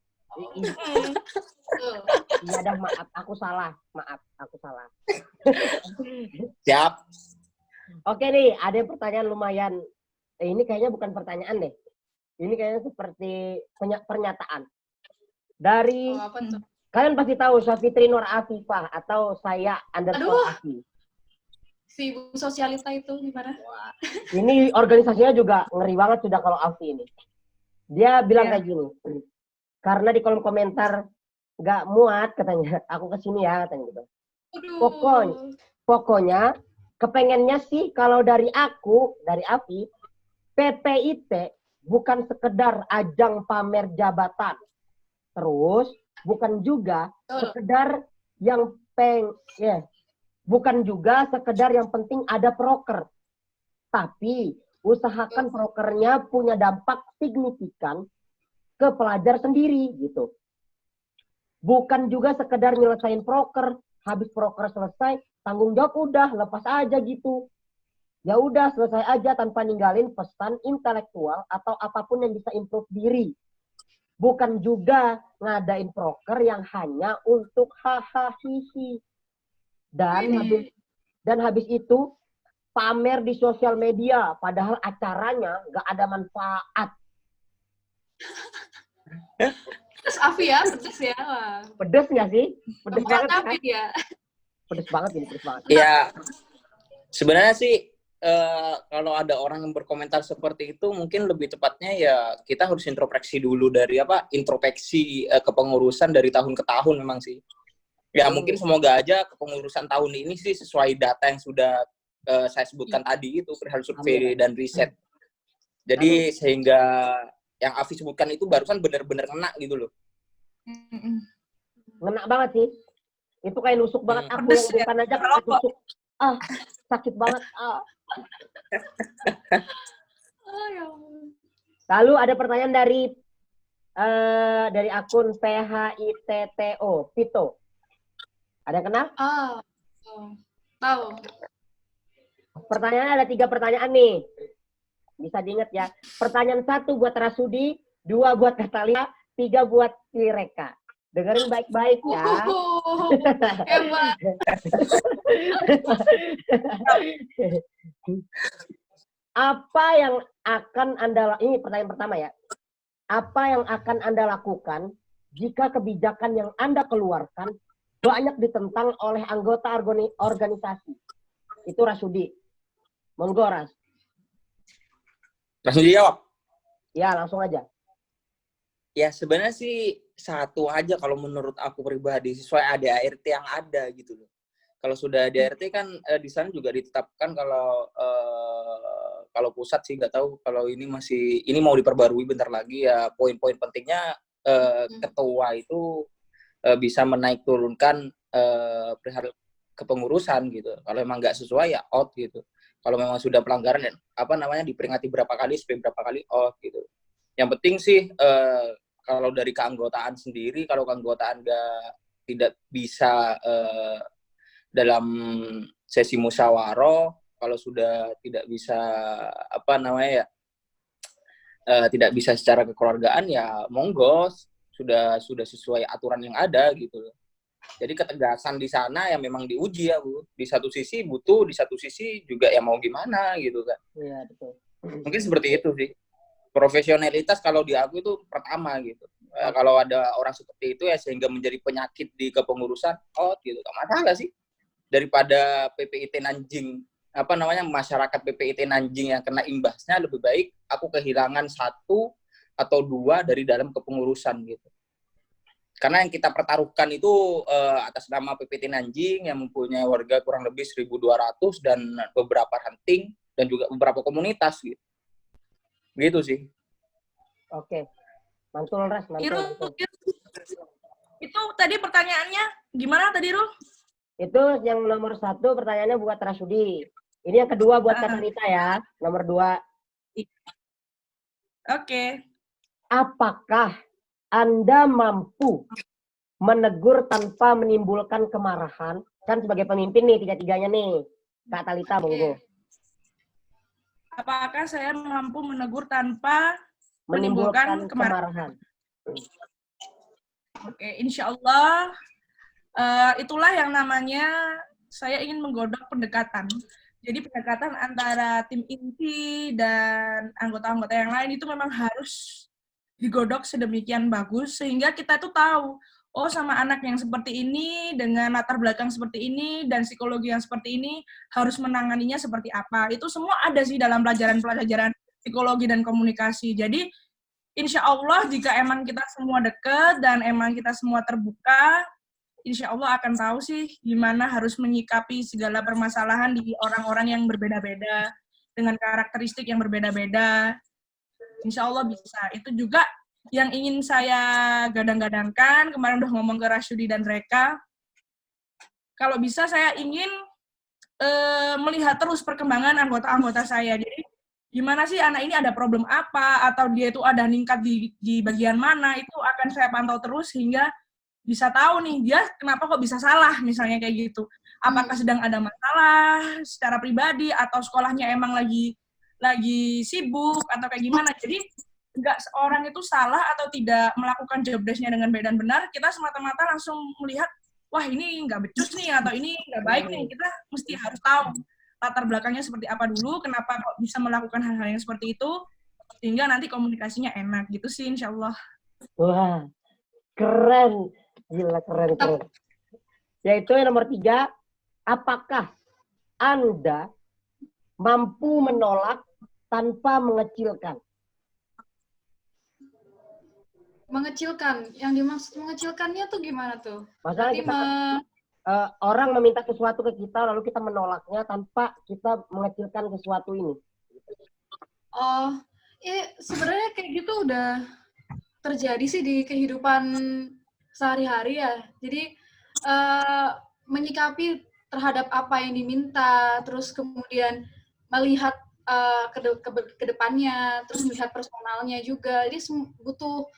Speaker 1: Iya dah, maaf. Aku salah.
Speaker 2: Siap.
Speaker 1: Oke nih, ada pertanyaan lumayan. Ini kayaknya bukan pertanyaan deh. Ini kayaknya seperti pernyataan. Dari
Speaker 4: Apa tuh?
Speaker 1: kalian pasti tahu Syafitri Nur Afifah atau saya _ Afi.
Speaker 4: Si Bu Sosialita itu gimana?
Speaker 1: Ini organisasinya juga ngeri banget sudah kalau Afi ini. Dia bilang kayak gini. Karena di kolom komentar nggak muat katanya. Aku kesini ya katanya gitu. Pokoknya kepengennya sih kalau dari aku, dari Afi, PPIT bukan sekedar ajang pamer jabatan. Terus bukan juga sekedar yang bukan juga sekedar yang penting ada proker. Tapi usahakan prokernya punya dampak signifikan ke pelajar sendiri gitu. Bukan juga sekedar nyelesain proker, habis proker selesai, tanggung jawab udah, lepas aja gitu. Ya udah selesai aja tanpa ninggalin pesan intelektual atau apapun yang bisa improve diri. Bukan juga ngadain proker yang hanya untuk hahaha. Dan habis itu pamer di sosial media, padahal acaranya nggak ada manfaat.
Speaker 4: Terus Afi ya, pedes ya. Wah.
Speaker 1: Pedes nggak sih? Pedes
Speaker 4: Tempat
Speaker 1: banget
Speaker 4: Afi
Speaker 1: kan?
Speaker 4: dia.
Speaker 1: Pedes banget ini, pedes banget.
Speaker 2: Ya, sebenarnya sih kalau ada orang yang berkomentar seperti itu, mungkin lebih tepatnya ya kita harus introspeksi dulu dari introspeksi kepengurusan dari tahun ke tahun memang sih. Ya mungkin semoga aja kepengurusan tahun ini sih sesuai data yang sudah saya sebutkan tadi itu perihal survei dan riset. Jadi sehingga yang Afi sebutkan itu barusan benar-benar ngena gitu loh.
Speaker 1: Ngena banget sih. Itu kayak nusuk banget aku
Speaker 3: Pedes
Speaker 1: yang bukan aja kayak nusuk. Sakit banget. Lalu ada pertanyaan dari akun PHITTO, Vito. Ada yang kenal?
Speaker 4: Tahu.
Speaker 1: Pertanyaannya ada 3 pertanyaan nih. Bisa diingat ya. Pertanyaan 1 buat Rasudi, 2 buat Katalia, 3 buat Reka. Dengerin baik-baik ya.
Speaker 4: Hebat.
Speaker 1: Apa yang akan Anda, ini pertanyaan pertama ya. Apa yang akan Anda lakukan jika kebijakan yang Anda keluarkan banyak ditentang oleh anggota organisasi? Itu Rasudi. Monggo, Ras.
Speaker 2: Langsung dijawab?
Speaker 1: Ya, langsung aja.
Speaker 2: Ya, sebenarnya sih satu aja kalau menurut aku pribadi, sesuai ADART yang ada gitu loh. Kalau sudah ADART kan di sana juga ditetapkan kalau pusat sih nggak tahu, kalau ini mau diperbarui bentar lagi ya, poin-poin pentingnya ketua itu bisa menaik turunkan perihal kepengurusan gitu. Kalau memang nggak sesuai ya out gitu. Kalau memang sudah pelanggaran diperingati berapa kali supaya berapa kali out gitu. Yang penting sih kalau dari keanggotaan sendiri, kalau keanggotaan tidak bisa dalam sesi musyawarah, kalau sudah tidak bisa tidak bisa secara kekeluargaan ya monggo, sudah sesuai aturan yang ada gitu. Jadi ketegasan di sana yang memang diuji ya Bu. Di satu sisi butuh, di satu sisi juga ya mau gimana gitu kan.
Speaker 1: Iya betul.
Speaker 2: Mungkin seperti itu sih. Profesionalitas kalau di aku itu pertama gitu. Kalau ada orang seperti itu ya sehingga menjadi penyakit di kepengurusan, gitu, gak masalah sih. Daripada PPIT Nanjing, masyarakat PPIT Nanjing yang kena imbasnya, lebih baik aku kehilangan 1 atau 2 dari dalam kepengurusan gitu. Karena yang kita pertaruhkan itu atas nama PPIT Nanjing yang mempunyai warga kurang lebih 1.200 dan beberapa ranting dan juga beberapa komunitas gitu. Gitu sih.
Speaker 1: Oke. Mantul, Res.
Speaker 3: Irul,
Speaker 1: Mantul.
Speaker 3: itu tadi pertanyaannya gimana tadi, Rul?
Speaker 1: Itu yang nomor 1 pertanyaannya buat Rasudi. Ini yang kedua buat Kak Talita ya. Nomor 2.
Speaker 3: Oke.
Speaker 1: Apakah Anda mampu menegur tanpa menimbulkan kemarahan? Kan sebagai pemimpin nih, 3-3-nya nih. Kak Talita, monggo.
Speaker 3: Apakah saya mampu menegur tanpa
Speaker 1: Menimbulkan kemarahan.
Speaker 3: Oke, insya Allah itulah yang namanya saya ingin menggodok pendekatan. Jadi pendekatan antara tim inti dan anggota-anggota yang lain itu memang harus digodok sedemikian bagus sehingga kita tuh tahu, oh sama anak yang seperti ini dengan latar belakang seperti ini dan psikologi yang seperti ini harus menanganinya seperti apa. Itu semua ada sih dalam pelajaran-pelajaran psikologi dan komunikasi. Jadi insya Allah jika emang kita semua dekat dan emang kita semua terbuka, insya Allah akan tahu sih gimana harus menyikapi segala permasalahan di orang-orang yang berbeda-beda, dengan karakteristik yang berbeda-beda. Insya Allah bisa. Itu juga yang ingin saya gadang-gadangkan, kemarin udah ngomong ke Rasudi dan Reka, kalau bisa saya ingin melihat terus perkembangan anggota-anggota saya. Jadi gimana sih anak ini ada problem apa, atau dia itu ada ningkat di bagian mana, itu akan saya pantau terus hingga bisa tahu nih dia kenapa kok bisa salah misalnya kayak gitu. Apakah sedang ada masalah secara pribadi atau sekolahnya emang lagi sibuk atau kayak gimana. Jadi nggak seorang itu salah atau tidak melakukan job desk-nya dengan baik dan benar, kita semata-mata langsung melihat wah ini nggak becus nih atau ini nggak baik nih. Kita mesti harus tahu latar belakangnya seperti apa dulu, kenapa kok bisa melakukan hal-hal yang seperti itu, sehingga nanti komunikasinya enak gitu sih insya Allah.
Speaker 1: Wah, keren. Gila, keren. Yaitu yang nomor 3, apakah Anda mampu menolak tanpa mengecilkan?
Speaker 4: Mengecilkan, yang dimaksud mengecilkannya tuh gimana tuh?
Speaker 1: Masalah kita orang meminta sesuatu ke kita lalu kita menolaknya tanpa kita mengecilkan sesuatu ini.
Speaker 4: Oh, sebenarnya kayak gitu udah terjadi sih di kehidupan sehari-hari ya. Jadi menyikapi terhadap apa yang diminta, terus kemudian melihat ke depannya, terus melihat personalnya juga. Jadi butuh,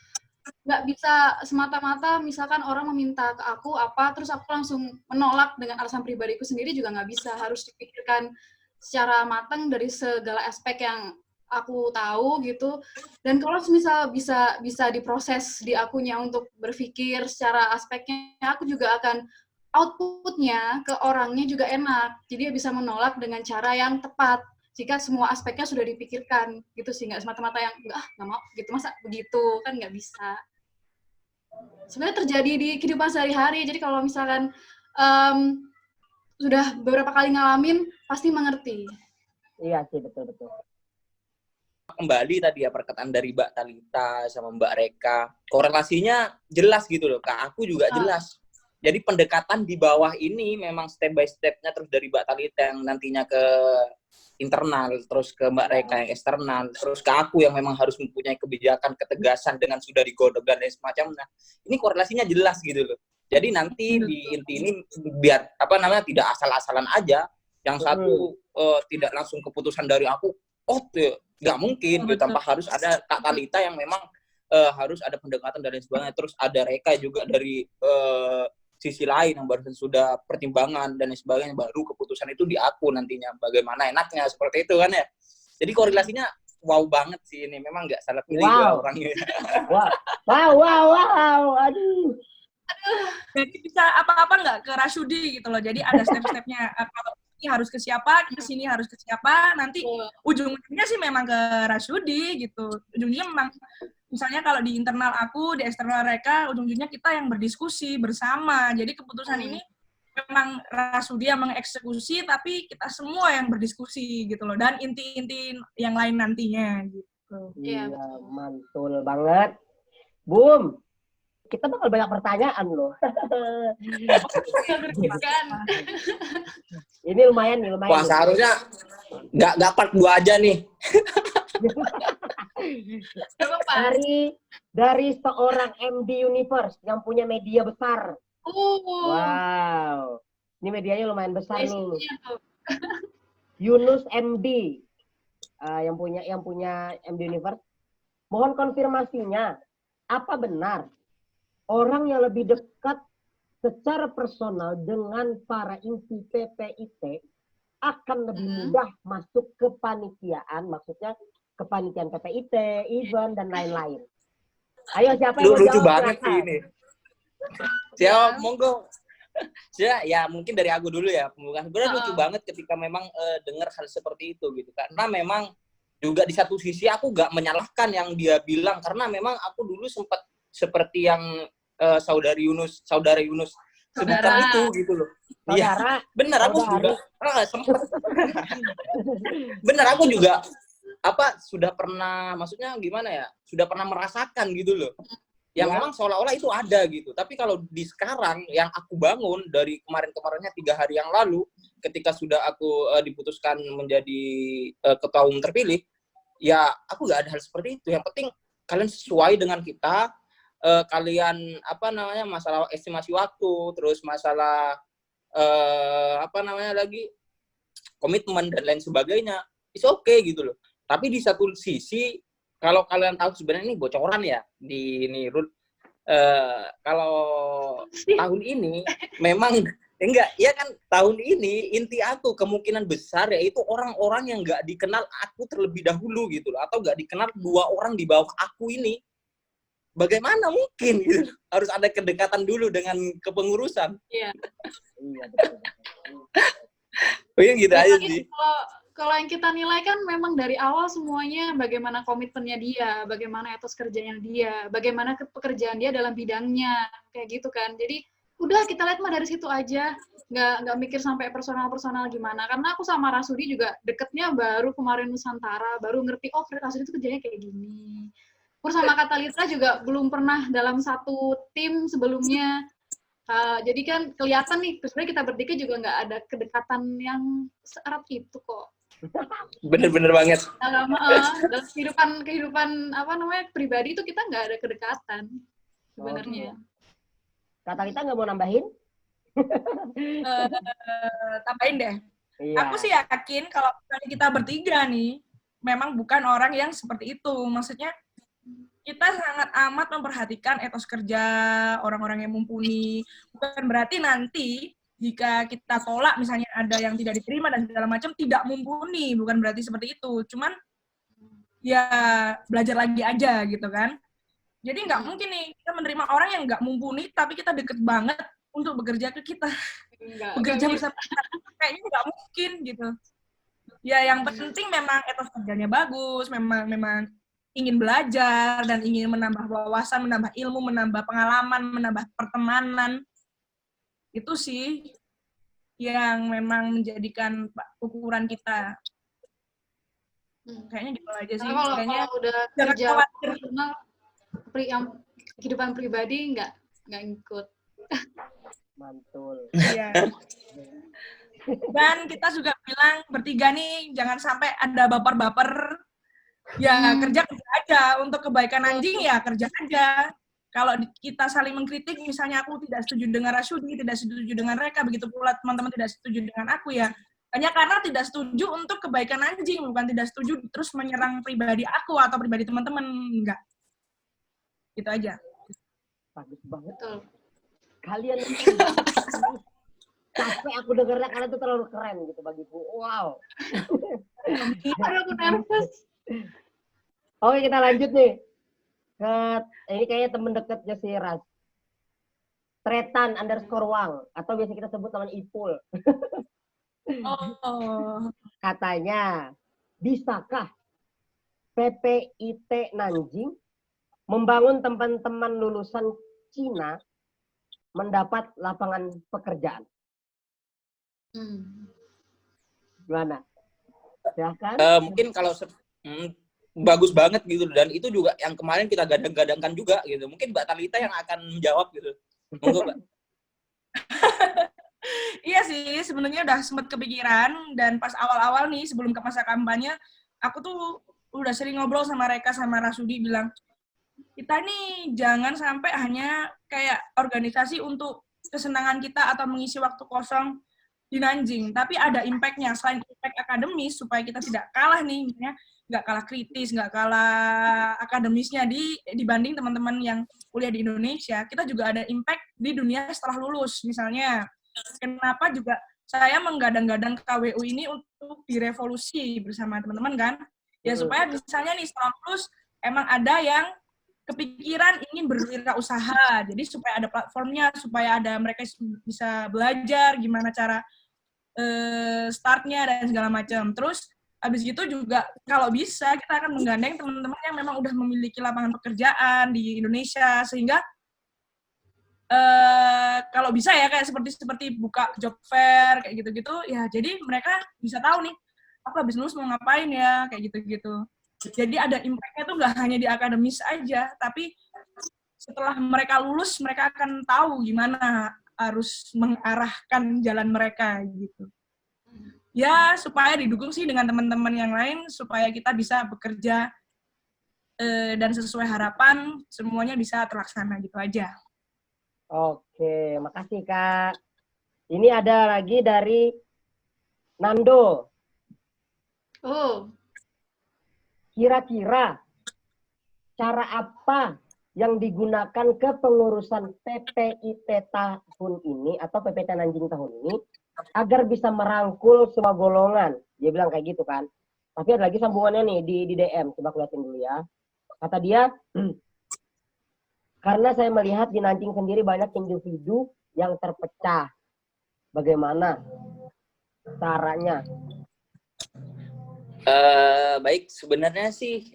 Speaker 4: nggak bisa semata-mata misalkan orang meminta ke aku apa, terus aku langsung menolak dengan alasan pribadiku sendiri juga nggak bisa. Harus dipikirkan secara matang dari segala aspek yang aku tahu gitu. Dan kalau misal bisa diproses di akunya untuk berpikir secara aspeknya, aku juga akan outputnya ke orangnya juga enak. Jadi dia bisa menolak dengan cara yang tepat jika semua aspeknya sudah dipikirkan gitu sih, nggak semata-mata yang nggak mau gitu, masa begitu, kan nggak bisa. Sebenarnya terjadi di kehidupan sehari-hari. Jadi kalau misalkan sudah beberapa kali ngalamin pasti mengerti.
Speaker 1: Iya sih, betul.
Speaker 2: Kembali tadi ya perkataan dari Mbak Talita sama Mbak Reka, korelasinya jelas gitu loh. Kak aku juga jelas. Jadi pendekatan di bawah ini memang step by step-nya, terus dari Mbak Talita yang nantinya ke internal, terus ke Mbak Reka yang eksternal, terus ke aku yang memang harus mempunyai kebijakan, ketegasan dengan sudah digodok dan lain semacamnya. Ini korelasinya jelas gitu loh. Jadi nanti di inti ini biar tidak asal-asalan aja. Yang satu tidak langsung keputusan dari aku, nggak mungkin gitu, tanpa harus ada Kak Talita yang memang harus ada pendekatan dan lain sebagainya. Terus ada Reka juga dari sisi lain yang barusan sudah pertimbangan dan lain sebagainya, baru keputusan itu di aku nantinya bagaimana enaknya, seperti itu kan ya. Jadi korelasinya wow banget sih ini, memang nggak salah pilih orangnya.
Speaker 1: Wow, aduh.
Speaker 3: Jadi bisa apa-apa nggak ke Rasudi gitu loh. Jadi ada step-stepnya. Kalau ini harus ke siapa, ke sini harus ke siapa, nanti
Speaker 4: Betul.
Speaker 3: ujung-ujungnya sih memang ke Rasudi gitu. Ujungnya memang misalnya kalau di internal aku, di eksternal mereka, ujung-ujungnya kita yang berdiskusi bersama. Jadi keputusan ini memang Rasudi yang mengeksekusi, tapi kita semua yang berdiskusi gitu loh. Dan inti-inti yang lain nantinya gitu.
Speaker 4: Iya,
Speaker 1: Iya,
Speaker 4: betul.
Speaker 1: mantul banget. Boom. Kita bakal banyak pertanyaan loh.
Speaker 4: Kan?
Speaker 1: Ini lumayan nih, lumayan.
Speaker 2: Wah,
Speaker 1: nih.
Speaker 2: seharusnya nggak part 2 aja nih.
Speaker 4: Gak apa-apa.
Speaker 1: Dari seorang MD Universe yang punya media besar.
Speaker 4: Wow.
Speaker 1: Wow. Ini medianya lumayan besar nih.
Speaker 4: Basicnya tuh.
Speaker 1: Yunus MD yang punya MD Universe. Mohon konfirmasinya. Apa benar orang yang lebih dekat secara personal dengan para inti PPIT akan lebih mudah masuk ke panitiaan, maksudnya kepanitiaan PPIT, event, dan lain-lain. Ayo siapa yang mau
Speaker 2: Lucu
Speaker 1: jawab?
Speaker 2: banget sih
Speaker 1: silakan.
Speaker 2: ini. Siapa, monggo. Ya mungkin dari aku dulu ya pembukaan. Sebenarnya lucu banget ketika memang dengar hal seperti itu gitu. Karena memang juga di satu sisi aku gak menyalahkan yang dia bilang, karena memang aku dulu sempat seperti yang saudara Yunus sebutkan itu gitu loh. Iya,
Speaker 1: Saudara,
Speaker 2: bener aku
Speaker 1: saudari.
Speaker 2: juga sempat. Bener aku juga sudah pernah, maksudnya gimana ya? Sudah pernah merasakan gitu loh. Yang
Speaker 1: Ya.
Speaker 2: memang seolah-olah itu ada gitu. Tapi kalau di sekarang yang aku bangun dari kemarin-kemarinnya 3 hari yang lalu, ketika sudah aku diputuskan menjadi ketua umum terpilih, ya aku nggak ada hal seperti itu. Yang penting kalian sesuai dengan kita, kalian masalah estimasi waktu, terus masalah komitmen dan lain sebagainya, it's okay gitu loh. Tapi di satu sisi, kalau kalian tahu sebenarnya ini bocoran ya di ini Ruth, kalau tahun ini memang enggak, ya kan tahun ini inti aku kemungkinan besar yaitu orang-orang yang nggak dikenal aku terlebih dahulu gitu loh, atau nggak dikenal 2 orang di bawah aku ini. Bagaimana mungkin gitu? Harus ada kedekatan dulu dengan kepengurusan.
Speaker 4: Iya.
Speaker 1: Iya, betul.
Speaker 2: Mungkin gitu aja
Speaker 4: Mungkin
Speaker 2: sih.
Speaker 4: kalau yang kita nilai kan memang dari awal semuanya bagaimana komitmennya dia, bagaimana etos kerjanya dia, bagaimana pekerjaan dia dalam bidangnya, kayak gitu kan. Jadi udah kita lihat mah dari situ aja, nggak mikir sampai personal gimana. Karena aku sama Rasudi juga deketnya baru kemarin Nusantara, baru ngerti oh Rasudi itu kerjanya kayak gini. Terus sama Kak Talita juga belum pernah dalam satu tim sebelumnya. Jadi kan kelihatan nih, sebenarnya kita bertiga juga nggak ada kedekatan yang seerat itu kok.
Speaker 2: Bener-bener banget.
Speaker 4: Dalam kehidupan pribadi itu kita nggak ada kedekatan sebenarnya.
Speaker 1: Kak Talita nggak mau nambahin?
Speaker 3: Tambahin deh.
Speaker 1: Iya.
Speaker 3: Aku sih yakin kalau kita bertiga nih, memang bukan orang yang seperti itu. Maksudnya kita sangat amat memperhatikan etos kerja orang-orang yang mumpuni. Bukan berarti nanti jika kita tolak misalnya ada yang tidak diterima dan segala macam tidak mumpuni, bukan berarti seperti itu. Cuman ya belajar lagi aja gitu kan. Jadi nggak mungkin nih kita menerima orang yang nggak mumpuni tapi kita deket banget untuk bekerja ke kita. Bekerja bersama kita. Kayaknya nggak mungkin gitu. Ya yang penting memang etos kerjanya bagus, memang ingin belajar dan ingin menambah wawasan, menambah ilmu, menambah pengalaman, menambah pertemanan. Itu sih yang memang menjadikan ukuran kita. Kayaknya gitu aja sih.
Speaker 4: Kalau
Speaker 3: Kayaknya
Speaker 4: udah
Speaker 3: jangan
Speaker 4: kerja
Speaker 3: khawatir.
Speaker 4: personal, yang kehidupan pribadi nggak ikut.
Speaker 1: Mantul.
Speaker 3: Iya. Dan kita juga bilang bertiga nih jangan sampai ada baper-baper. Ya kerja aja, untuk kebaikan anjing ya kerja aja. Kalau kita saling mengkritik, misalnya aku tidak setuju dengan Rasudi, tidak setuju dengan Reka, begitu pula teman-teman tidak setuju dengan aku ya, hanya karena tidak setuju untuk kebaikan anjing, bukan tidak setuju terus menyerang pribadi aku atau pribadi teman-teman, enggak. Gitu aja.
Speaker 1: Bagus banget.
Speaker 4: Betul.
Speaker 1: Kalian capek aku dengarnya, kalian tuh terlalu keren gitu bagiku. Wow.
Speaker 4: Aduh, aku nervous.
Speaker 1: Oke, kita lanjut nih. Ini kayaknya temen dekatnya si Ras. Tretan _ Wang atau biasa kita sebut teman Ipul.
Speaker 3: Oh,
Speaker 1: Katanya, bisakah PPIT Nanjing membangun teman-teman lulusan Cina mendapat lapangan pekerjaan? Gimana? Silahkan.
Speaker 2: Mungkin kalau bagus banget gitu, dan itu juga yang kemarin kita gadang-gadangkan juga gitu. Mungkin Mbak Talita yang akan menjawab gitu. Monggo, Mbak.
Speaker 3: iya sih, sebenarnya udah sempat kepikiran, dan pas awal-awal nih sebelum ke masa kampanye, aku tuh udah sering ngobrol sama Reka sama Rasudi bilang, kita nih jangan sampai hanya kayak organisasi untuk kesenangan kita atau mengisi waktu kosong di Nanjing, tapi ada impact-nya selain impact akademis supaya kita tidak kalah nih, misalnya nggak kalah kritis, nggak kalah akademisnya dibanding teman-teman yang kuliah di Indonesia, kita juga ada impact di dunia setelah lulus. Misalnya, kenapa juga saya menggadang-gadang KWU ini untuk direvolusi bersama teman-teman kan? Ya supaya misalnya nih setelah lulus emang ada yang kepikiran ingin berwirausaha, jadi supaya ada platformnya, supaya ada mereka bisa belajar gimana cara startnya dan segala macam. Terus habis gitu juga kalau bisa kita akan menggandeng teman-teman yang memang udah memiliki lapangan pekerjaan di Indonesia, sehingga kalau bisa ya kayak seperti buka job fair kayak gitu-gitu ya, jadi mereka bisa tahu nih aku habis lulus mau ngapain ya kayak gitu-gitu. Jadi ada impact-nya tuh nggak hanya di akademis aja, tapi setelah mereka lulus mereka akan tahu gimana harus mengarahkan jalan mereka gitu. Ya supaya didukung sih dengan teman-teman yang lain supaya kita bisa bekerja dan sesuai harapan semuanya bisa terlaksana gitu aja.
Speaker 1: Oke, makasih Kak. Ini ada lagi dari Nando.
Speaker 4: Oh,
Speaker 1: Kira-kira cara apa yang digunakan kepengurusan PPIT tahun ini atau PPIT Nanjing tahun ini agar bisa merangkul semua golongan? Dia bilang kayak gitu kan. Tapi ada lagi sambungannya nih di DM. Coba aku liatin dulu ya. Kata dia, karena saya melihat di Nanjing sendiri banyak individu yang terpecah. Bagaimana caranya?
Speaker 2: Baik, sebenarnya sih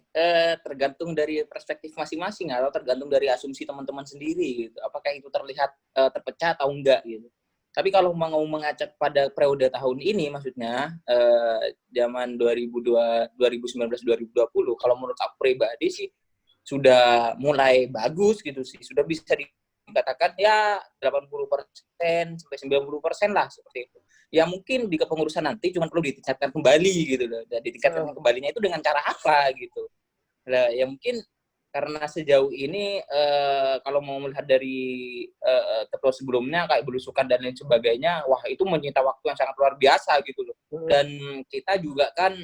Speaker 2: tergantung dari perspektif masing-masing atau tergantung dari asumsi teman-teman sendiri gitu. Apakah itu terlihat terpecah atau enggak gitu. Tapi kalau mau mengacak pada periode tahun ini, maksudnya zaman 2019-2020, kalau menurut aku pribadi sih sudah mulai bagus gitu sih. Sudah bisa dikatakan ya 80% sampai 90% lah seperti itu. Ya mungkin di kepengurusan nanti cuma perlu ditingkatkan kembali gitu loh. Dan ditingkatkan kembalinya itu dengan cara apa gitu. Nah, ya mungkin karena sejauh ini kalau mau melihat dari ketua sebelumnya kayak belusukan dan lain sebagainya, wah itu menyita waktu yang sangat luar biasa gitu loh. Dan kita juga kan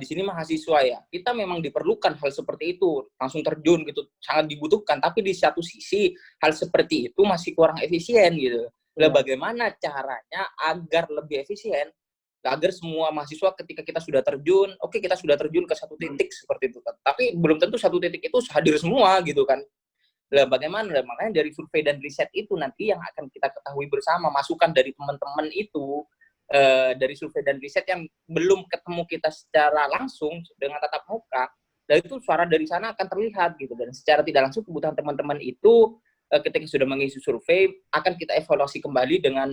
Speaker 2: di sini mahasiswa ya, kita memang diperlukan hal seperti itu, langsung terjun gitu, sangat dibutuhkan. Tapi di satu sisi hal seperti itu masih kurang efisien gitu. Nah, bagaimana caranya agar lebih efisien? Agar semua mahasiswa ketika kita sudah terjun, oke kita sudah terjun ke satu titik seperti itu kan. Tapi belum tentu satu titik itu hadir semua gitu kan. Nah, bagaimana? Makanya dari survei dan riset itu nanti yang akan kita ketahui bersama, masukan dari teman-teman itu, dari survei dan riset yang belum ketemu kita secara langsung dengan tatap muka, dan itu suara dari sana akan terlihat gitu. Dan secara tidak langsung kebutuhan teman-teman itu ketika sudah mengisi survei akan kita evaluasi kembali dengan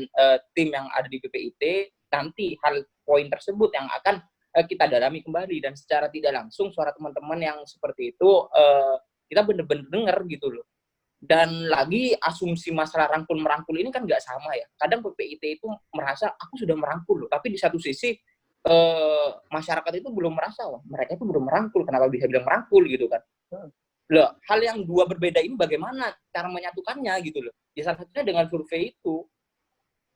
Speaker 2: tim yang ada di PPIT. Nanti hal poin tersebut yang akan kita dalami kembali, dan secara tidak langsung suara teman-teman yang seperti itu kita benar-benar dengar gitu loh. Dan lagi asumsi masalah rangkul-merangkul ini kan nggak sama ya. Kadang PPIT itu merasa aku sudah merangkul loh, tapi di satu sisi masyarakat itu belum merasa, wah mereka itu belum merangkul, kenapa bisa bilang merangkul gitu kan. Loh, hal yang dua berbeda ini bagaimana cara menyatukannya gitu loh. Ya salah satunya dengan survei itu.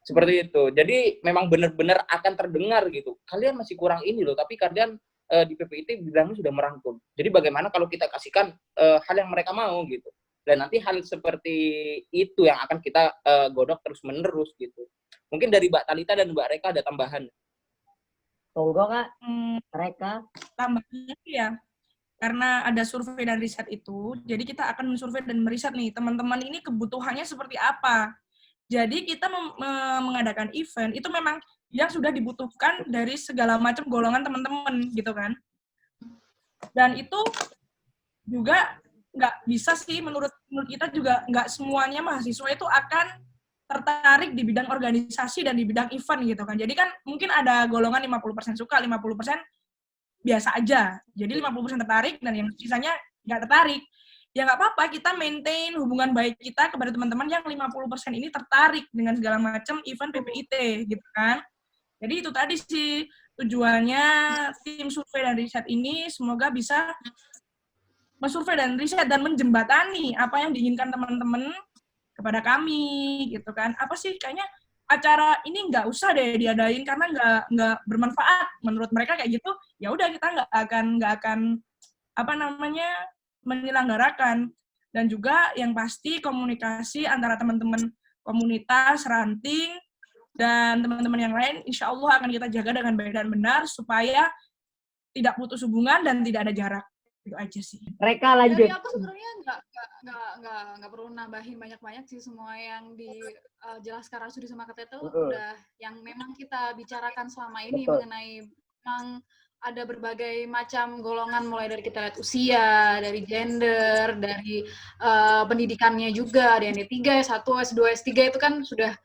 Speaker 2: Seperti itu. Jadi memang benar-benar akan terdengar gitu. Kalian masih kurang ini loh, tapi kalian di PPIT bilangnya sudah merangkul. Jadi bagaimana kalau kita kasihkan hal yang mereka mau gitu. Dan nanti hal seperti itu yang akan kita godok terus-menerus gitu. Mungkin dari Mbak Talita dan Mbak Reka ada tambahan.
Speaker 1: Tunggu Kak, Reka.
Speaker 3: Tambahnya ya, karena ada survei dan riset itu, jadi kita akan mensurvei dan meriset nih, teman-teman ini kebutuhannya seperti apa. Jadi kita mengadakan event itu memang yang sudah dibutuhkan dari segala macam golongan teman-teman gitu kan. Dan itu juga nggak bisa sih, menurut kita juga nggak semuanya mahasiswa itu akan tertarik di bidang organisasi dan di bidang event gitu kan. Jadi kan mungkin ada golongan 50% suka, 50% biasa aja. Jadi 50% tertarik dan yang sisanya nggak tertarik. Ya nggak apa-apa, kita maintain hubungan baik kita kepada teman-teman yang 50% ini tertarik dengan segala macam event PPIT gitu kan. Jadi itu tadi sih tujuannya tim survei dan riset ini, semoga bisa mensurvei dan riset dan menjembatani apa yang diinginkan teman-teman kepada kami gitu kan. Apa sih kayaknya acara ini nggak usah deh diadain karena nggak bermanfaat menurut mereka kayak gitu. Ya udah, kita nggak akan apa namanya menyelenggarakan. Dan juga yang pasti komunikasi antara teman-teman komunitas ranting dan teman-teman yang lain insya Allah akan kita jaga dengan baik dan benar supaya tidak putus hubungan dan tidak ada jarak. Itu aja sih.
Speaker 1: Reka lanjut.
Speaker 4: Dari aku sebenarnya nggak perlu nambahin banyak-banyak sih, semua yang dijelaskan Rasudi sama Kak Tetel udah yang memang kita bicarakan selama ini. Betul. Mengenai memang ada berbagai macam golongan, mulai dari kita lihat usia, dari gender, dari pendidikannya juga, ada yang D3, S1, S2, S3 itu kan sudah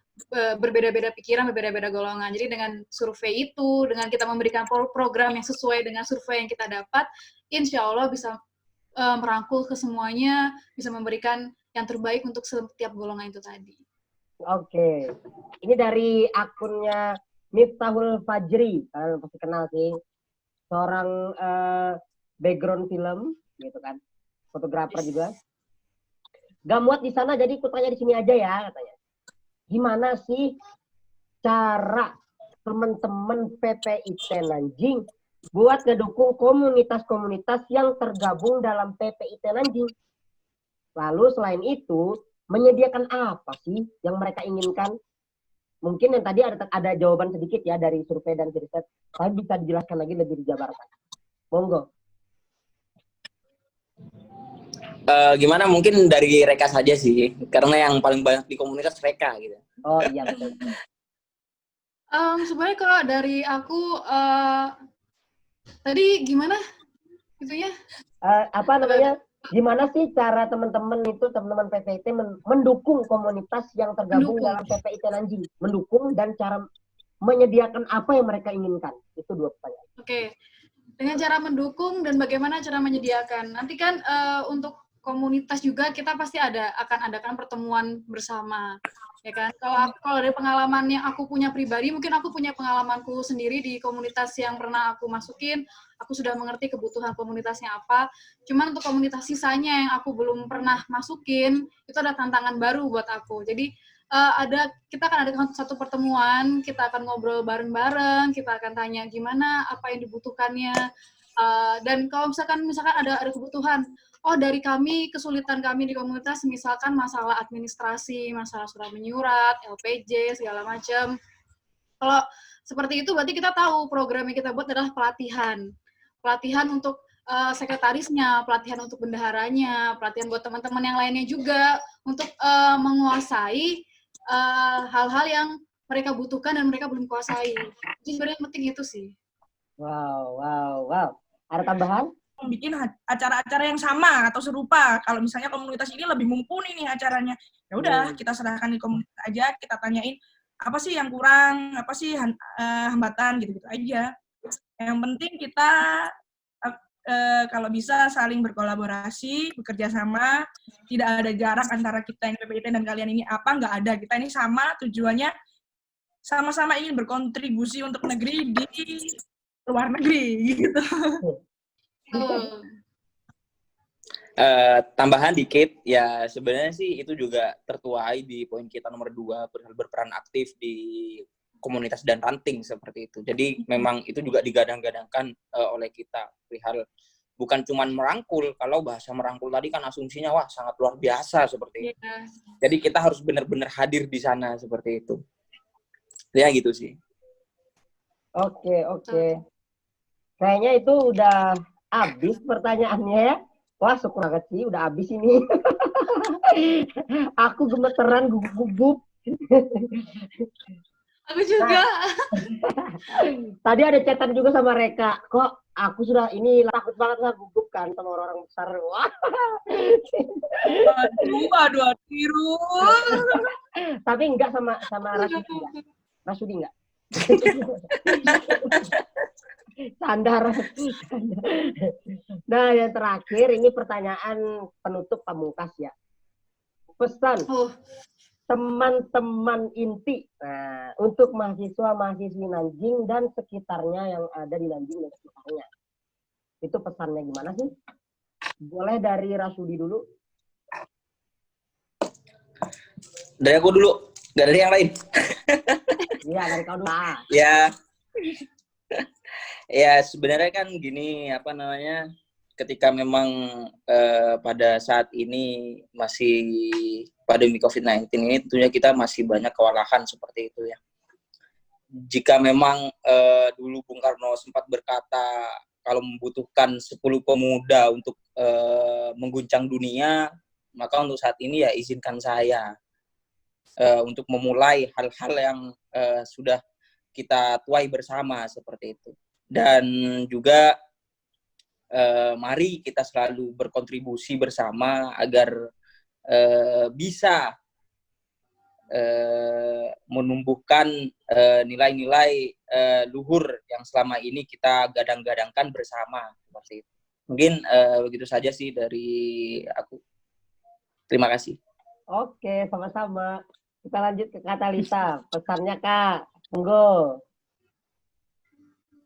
Speaker 4: berbeda-beda pikiran, berbeda-beda golongan. Jadi dengan survei itu, dengan kita memberikan program yang sesuai dengan survei yang kita dapat, insya Allah bisa merangkul ke semuanya, bisa memberikan yang terbaik untuk setiap golongan itu tadi.
Speaker 1: Oke. Ini dari akunnya Miftahul Fajri, kalian pasti kenal sih. Seorang background film, gitu kan. Fotografer juga. Gak muat di sana, jadi ikut tanya di sini aja ya, katanya. Gimana sih cara teman-teman PPIT Nanjing buat ngedukung komunitas-komunitas yang tergabung dalam PPIT Nanjing? Lalu selain itu, menyediakan apa sih yang mereka inginkan? Mungkin yang tadi ada jawaban sedikit ya dari survei dan riset, tapi bisa dijelaskan lagi lebih dijabarkan. Monggo.
Speaker 2: Gimana, mungkin dari Reka saja sih, karena yang paling banyak di komunitas Reka gitu.
Speaker 1: Oh iya betul.
Speaker 4: Sebenarnya kalau dari aku tadi gimana itunya?
Speaker 1: Apa namanya? Gimana sih cara teman-teman PPIT mendukung komunitas yang tergabung dalam PPIT Nanjing? Mendukung dan cara menyediakan apa yang mereka inginkan? Itu 2 pertanyaan.
Speaker 4: Oke. Dengan cara mendukung dan bagaimana cara menyediakan. Nanti kan untuk komunitas juga kita pasti akan adakan pertemuan bersama, ya kan? Kalau dari pengalaman yang aku punya pribadi, mungkin aku punya pengalamanku sendiri di komunitas yang pernah aku masukin, aku sudah mengerti kebutuhan komunitasnya apa. Cuman untuk komunitas sisanya yang aku belum pernah masukin, itu ada tantangan baru buat aku. Jadi kita akan ada satu pertemuan, kita akan ngobrol bareng-bareng, kita akan tanya gimana, apa yang dibutuhkannya, dan kalau misalkan ada kebutuhan, oh dari kami, kesulitan kami di komunitas, misalkan masalah administrasi, masalah surat menyurat, LPJ, segala macam. Kalau seperti itu berarti kita tahu program yang kita buat adalah pelatihan. Pelatihan untuk sekretarisnya, pelatihan untuk bendaharanya, pelatihan buat teman-teman yang lainnya juga, untuk menguasai hal-hal yang mereka butuhkan dan mereka belum kuasai. Jadi sebenarnya penting itu sih.
Speaker 1: Wow. Ada tambahan?
Speaker 3: Bikin acara-acara yang sama atau serupa. Kalau misalnya komunitas ini lebih mumpuni nih acaranya, ya udah kita serahkan di komunitas aja, kita tanyain apa sih yang kurang, apa sih hambatan gitu-gitu aja. Yang penting kita kalau bisa saling berkolaborasi, bekerja sama, tidak ada jarak antara kita yang PPIT dan kalian ini nggak ada. Kita ini sama, tujuannya sama-sama ingin berkontribusi untuk negeri di luar negeri gitu.
Speaker 2: Tambahan dikit, ya sebenarnya sih itu juga tertuai di poin kita nomor 2, berperan aktif di komunitas dan ranting seperti itu. Jadi memang itu juga digadang-gadangkan oleh kita perihal bukan cuma merangkul. Kalau bahasa merangkul tadi kan asumsinya wah sangat luar biasa seperti itu. Jadi kita harus benar-benar hadir di sana seperti itu. Ya gitu sih.
Speaker 1: Oke. Kayaknya itu udah habis pertanyaannya. Wah, syukur banget sih udah habis ini. Aku gemeteran, gugup-gugup.
Speaker 4: Aku juga.
Speaker 1: Tadi ada chatan juga sama Reka. Kok aku sudah ini takut banget lah, gugup kan sama orang-orang besar. Wah.
Speaker 3: Aduh, tiru.
Speaker 1: Tapi enggak sama Rasudi. Rasudi enggak? Sandar. Nah, yang terakhir ini pertanyaan penutup pamungkas ya. Pesan teman-teman inti untuk mahasiswa-mahasiswi Nanjing dan sekitarnya yang ada di Nanjing dan sekitarnya. Itu pesannya gimana sih? Boleh dari Rasudi dulu.
Speaker 2: Dari aku dulu, nggak dari yang lain.
Speaker 1: Iya, dari kau dulu.
Speaker 2: Ya sebenarnya kan gini, apa namanya, ketika memang pada saat ini masih pandemi COVID-19 ini, tentunya kita masih banyak kewalahan seperti itu ya. Jika memang dulu Bung Karno sempat berkata kalau membutuhkan 10 pemuda untuk mengguncang dunia, maka untuk saat ini ya izinkan saya untuk memulai hal-hal yang sudah kita tuai bersama seperti itu. Dan juga mari kita selalu berkontribusi bersama agar bisa menumbuhkan nilai-nilai luhur yang selama ini kita gadang-gadangkan bersama seperti itu. Mungkin begitu saja sih dari aku. Terima kasih.
Speaker 1: Oke, sama-sama. Kita lanjut ke Kak Talita. Pesannya Kak, monggo.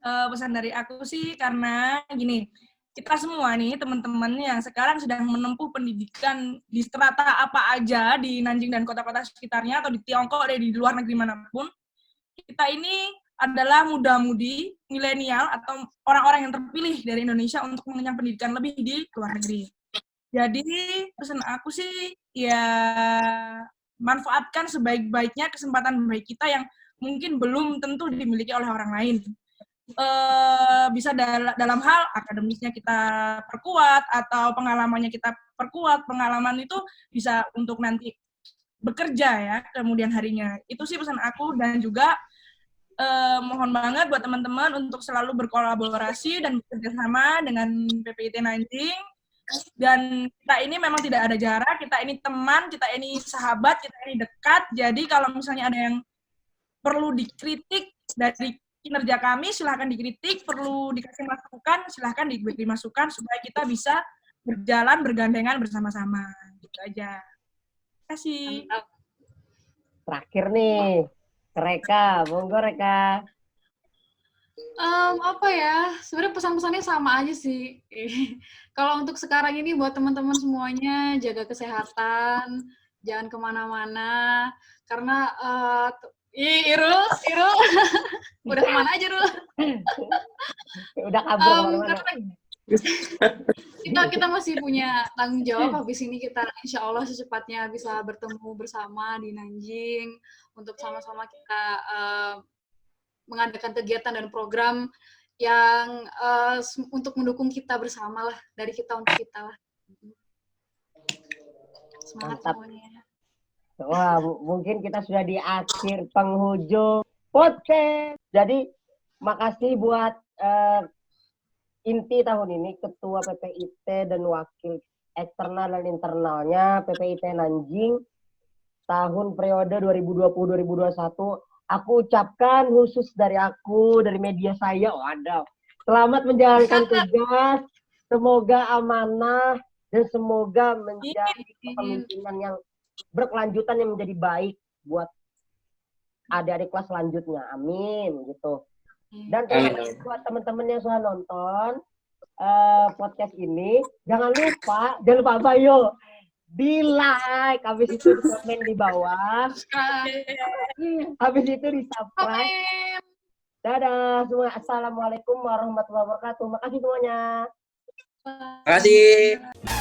Speaker 3: Pesan dari aku sih karena gini, kita semua nih teman-teman yang sekarang sedang menempuh pendidikan di strata apa aja di Nanjing dan kota-kota sekitarnya atau di Tiongkok atau di luar negeri manapun, kita ini adalah muda-mudi, milenial atau orang-orang yang terpilih dari Indonesia untuk mengenyam pendidikan lebih di luar negeri. Jadi pesan aku sih ya manfaatkan sebaik-baiknya kesempatan baik kita yang mungkin belum tentu dimiliki oleh orang lain. Bisa dalam hal akademisnya kita perkuat atau pengalamannya kita perkuat. Pengalaman itu bisa untuk nanti bekerja ya kemudian harinya. Itu sih pesan aku. Dan juga mohon banget buat teman-teman untuk selalu berkolaborasi dan bekerja sama dengan PPIT Nanjing. Dan kita ini memang tidak ada jarak, kita ini teman, kita ini sahabat, kita ini dekat. Jadi kalau misalnya ada yang perlu dikritik dari kinerja kami, silahkan dikritik, perlu dikasih masukan, silahkan diberi masukan supaya kita bisa berjalan bergandengan bersama-sama. Gitu aja. Terima kasih.
Speaker 1: Terakhir nih, Reka, monggo Reka.
Speaker 4: Apa ya, sebenarnya pesan-pesannya sama aja sih. Kalau untuk sekarang ini buat teman-teman semuanya, jaga kesehatan, jangan kemana-mana, karena Irul, udah kemana aja, Rul?
Speaker 1: Udah kabur kemana-mana.
Speaker 4: Kita masih punya tanggung jawab. Habis ini kita insya Allah secepatnya bisa bertemu bersama di Nanjing untuk sama-sama kita mengadakan kegiatan dan program yang untuk mendukung kita bersama lah, dari kita untuk kita lah. Semangat semuanya.
Speaker 1: Wah, mungkin kita sudah di akhir penghujung podcast. Jadi, makasih buat inti tahun ini, Ketua PPIT dan Wakil Eksternal dan Internalnya PPIT Nanjing tahun periode 2020-2021. Aku ucapkan khusus dari aku, dari media saya, wadaw. Selamat menjalankan tugas, semoga amanah, dan semoga menjadi kepemimpinan yang berkelanjutan yang menjadi baik buat adik-adik kelas selanjutnya. Amin gitu. Dan buat teman-teman yang sudah nonton podcast ini, jangan lupa apa yo, di like, habis itu di komen di bawah, habis itu di subscribe. Dadah semua, assalamualaikum warahmatullahi wabarakatuh. Makasih semuanya.
Speaker 2: Terima kasih.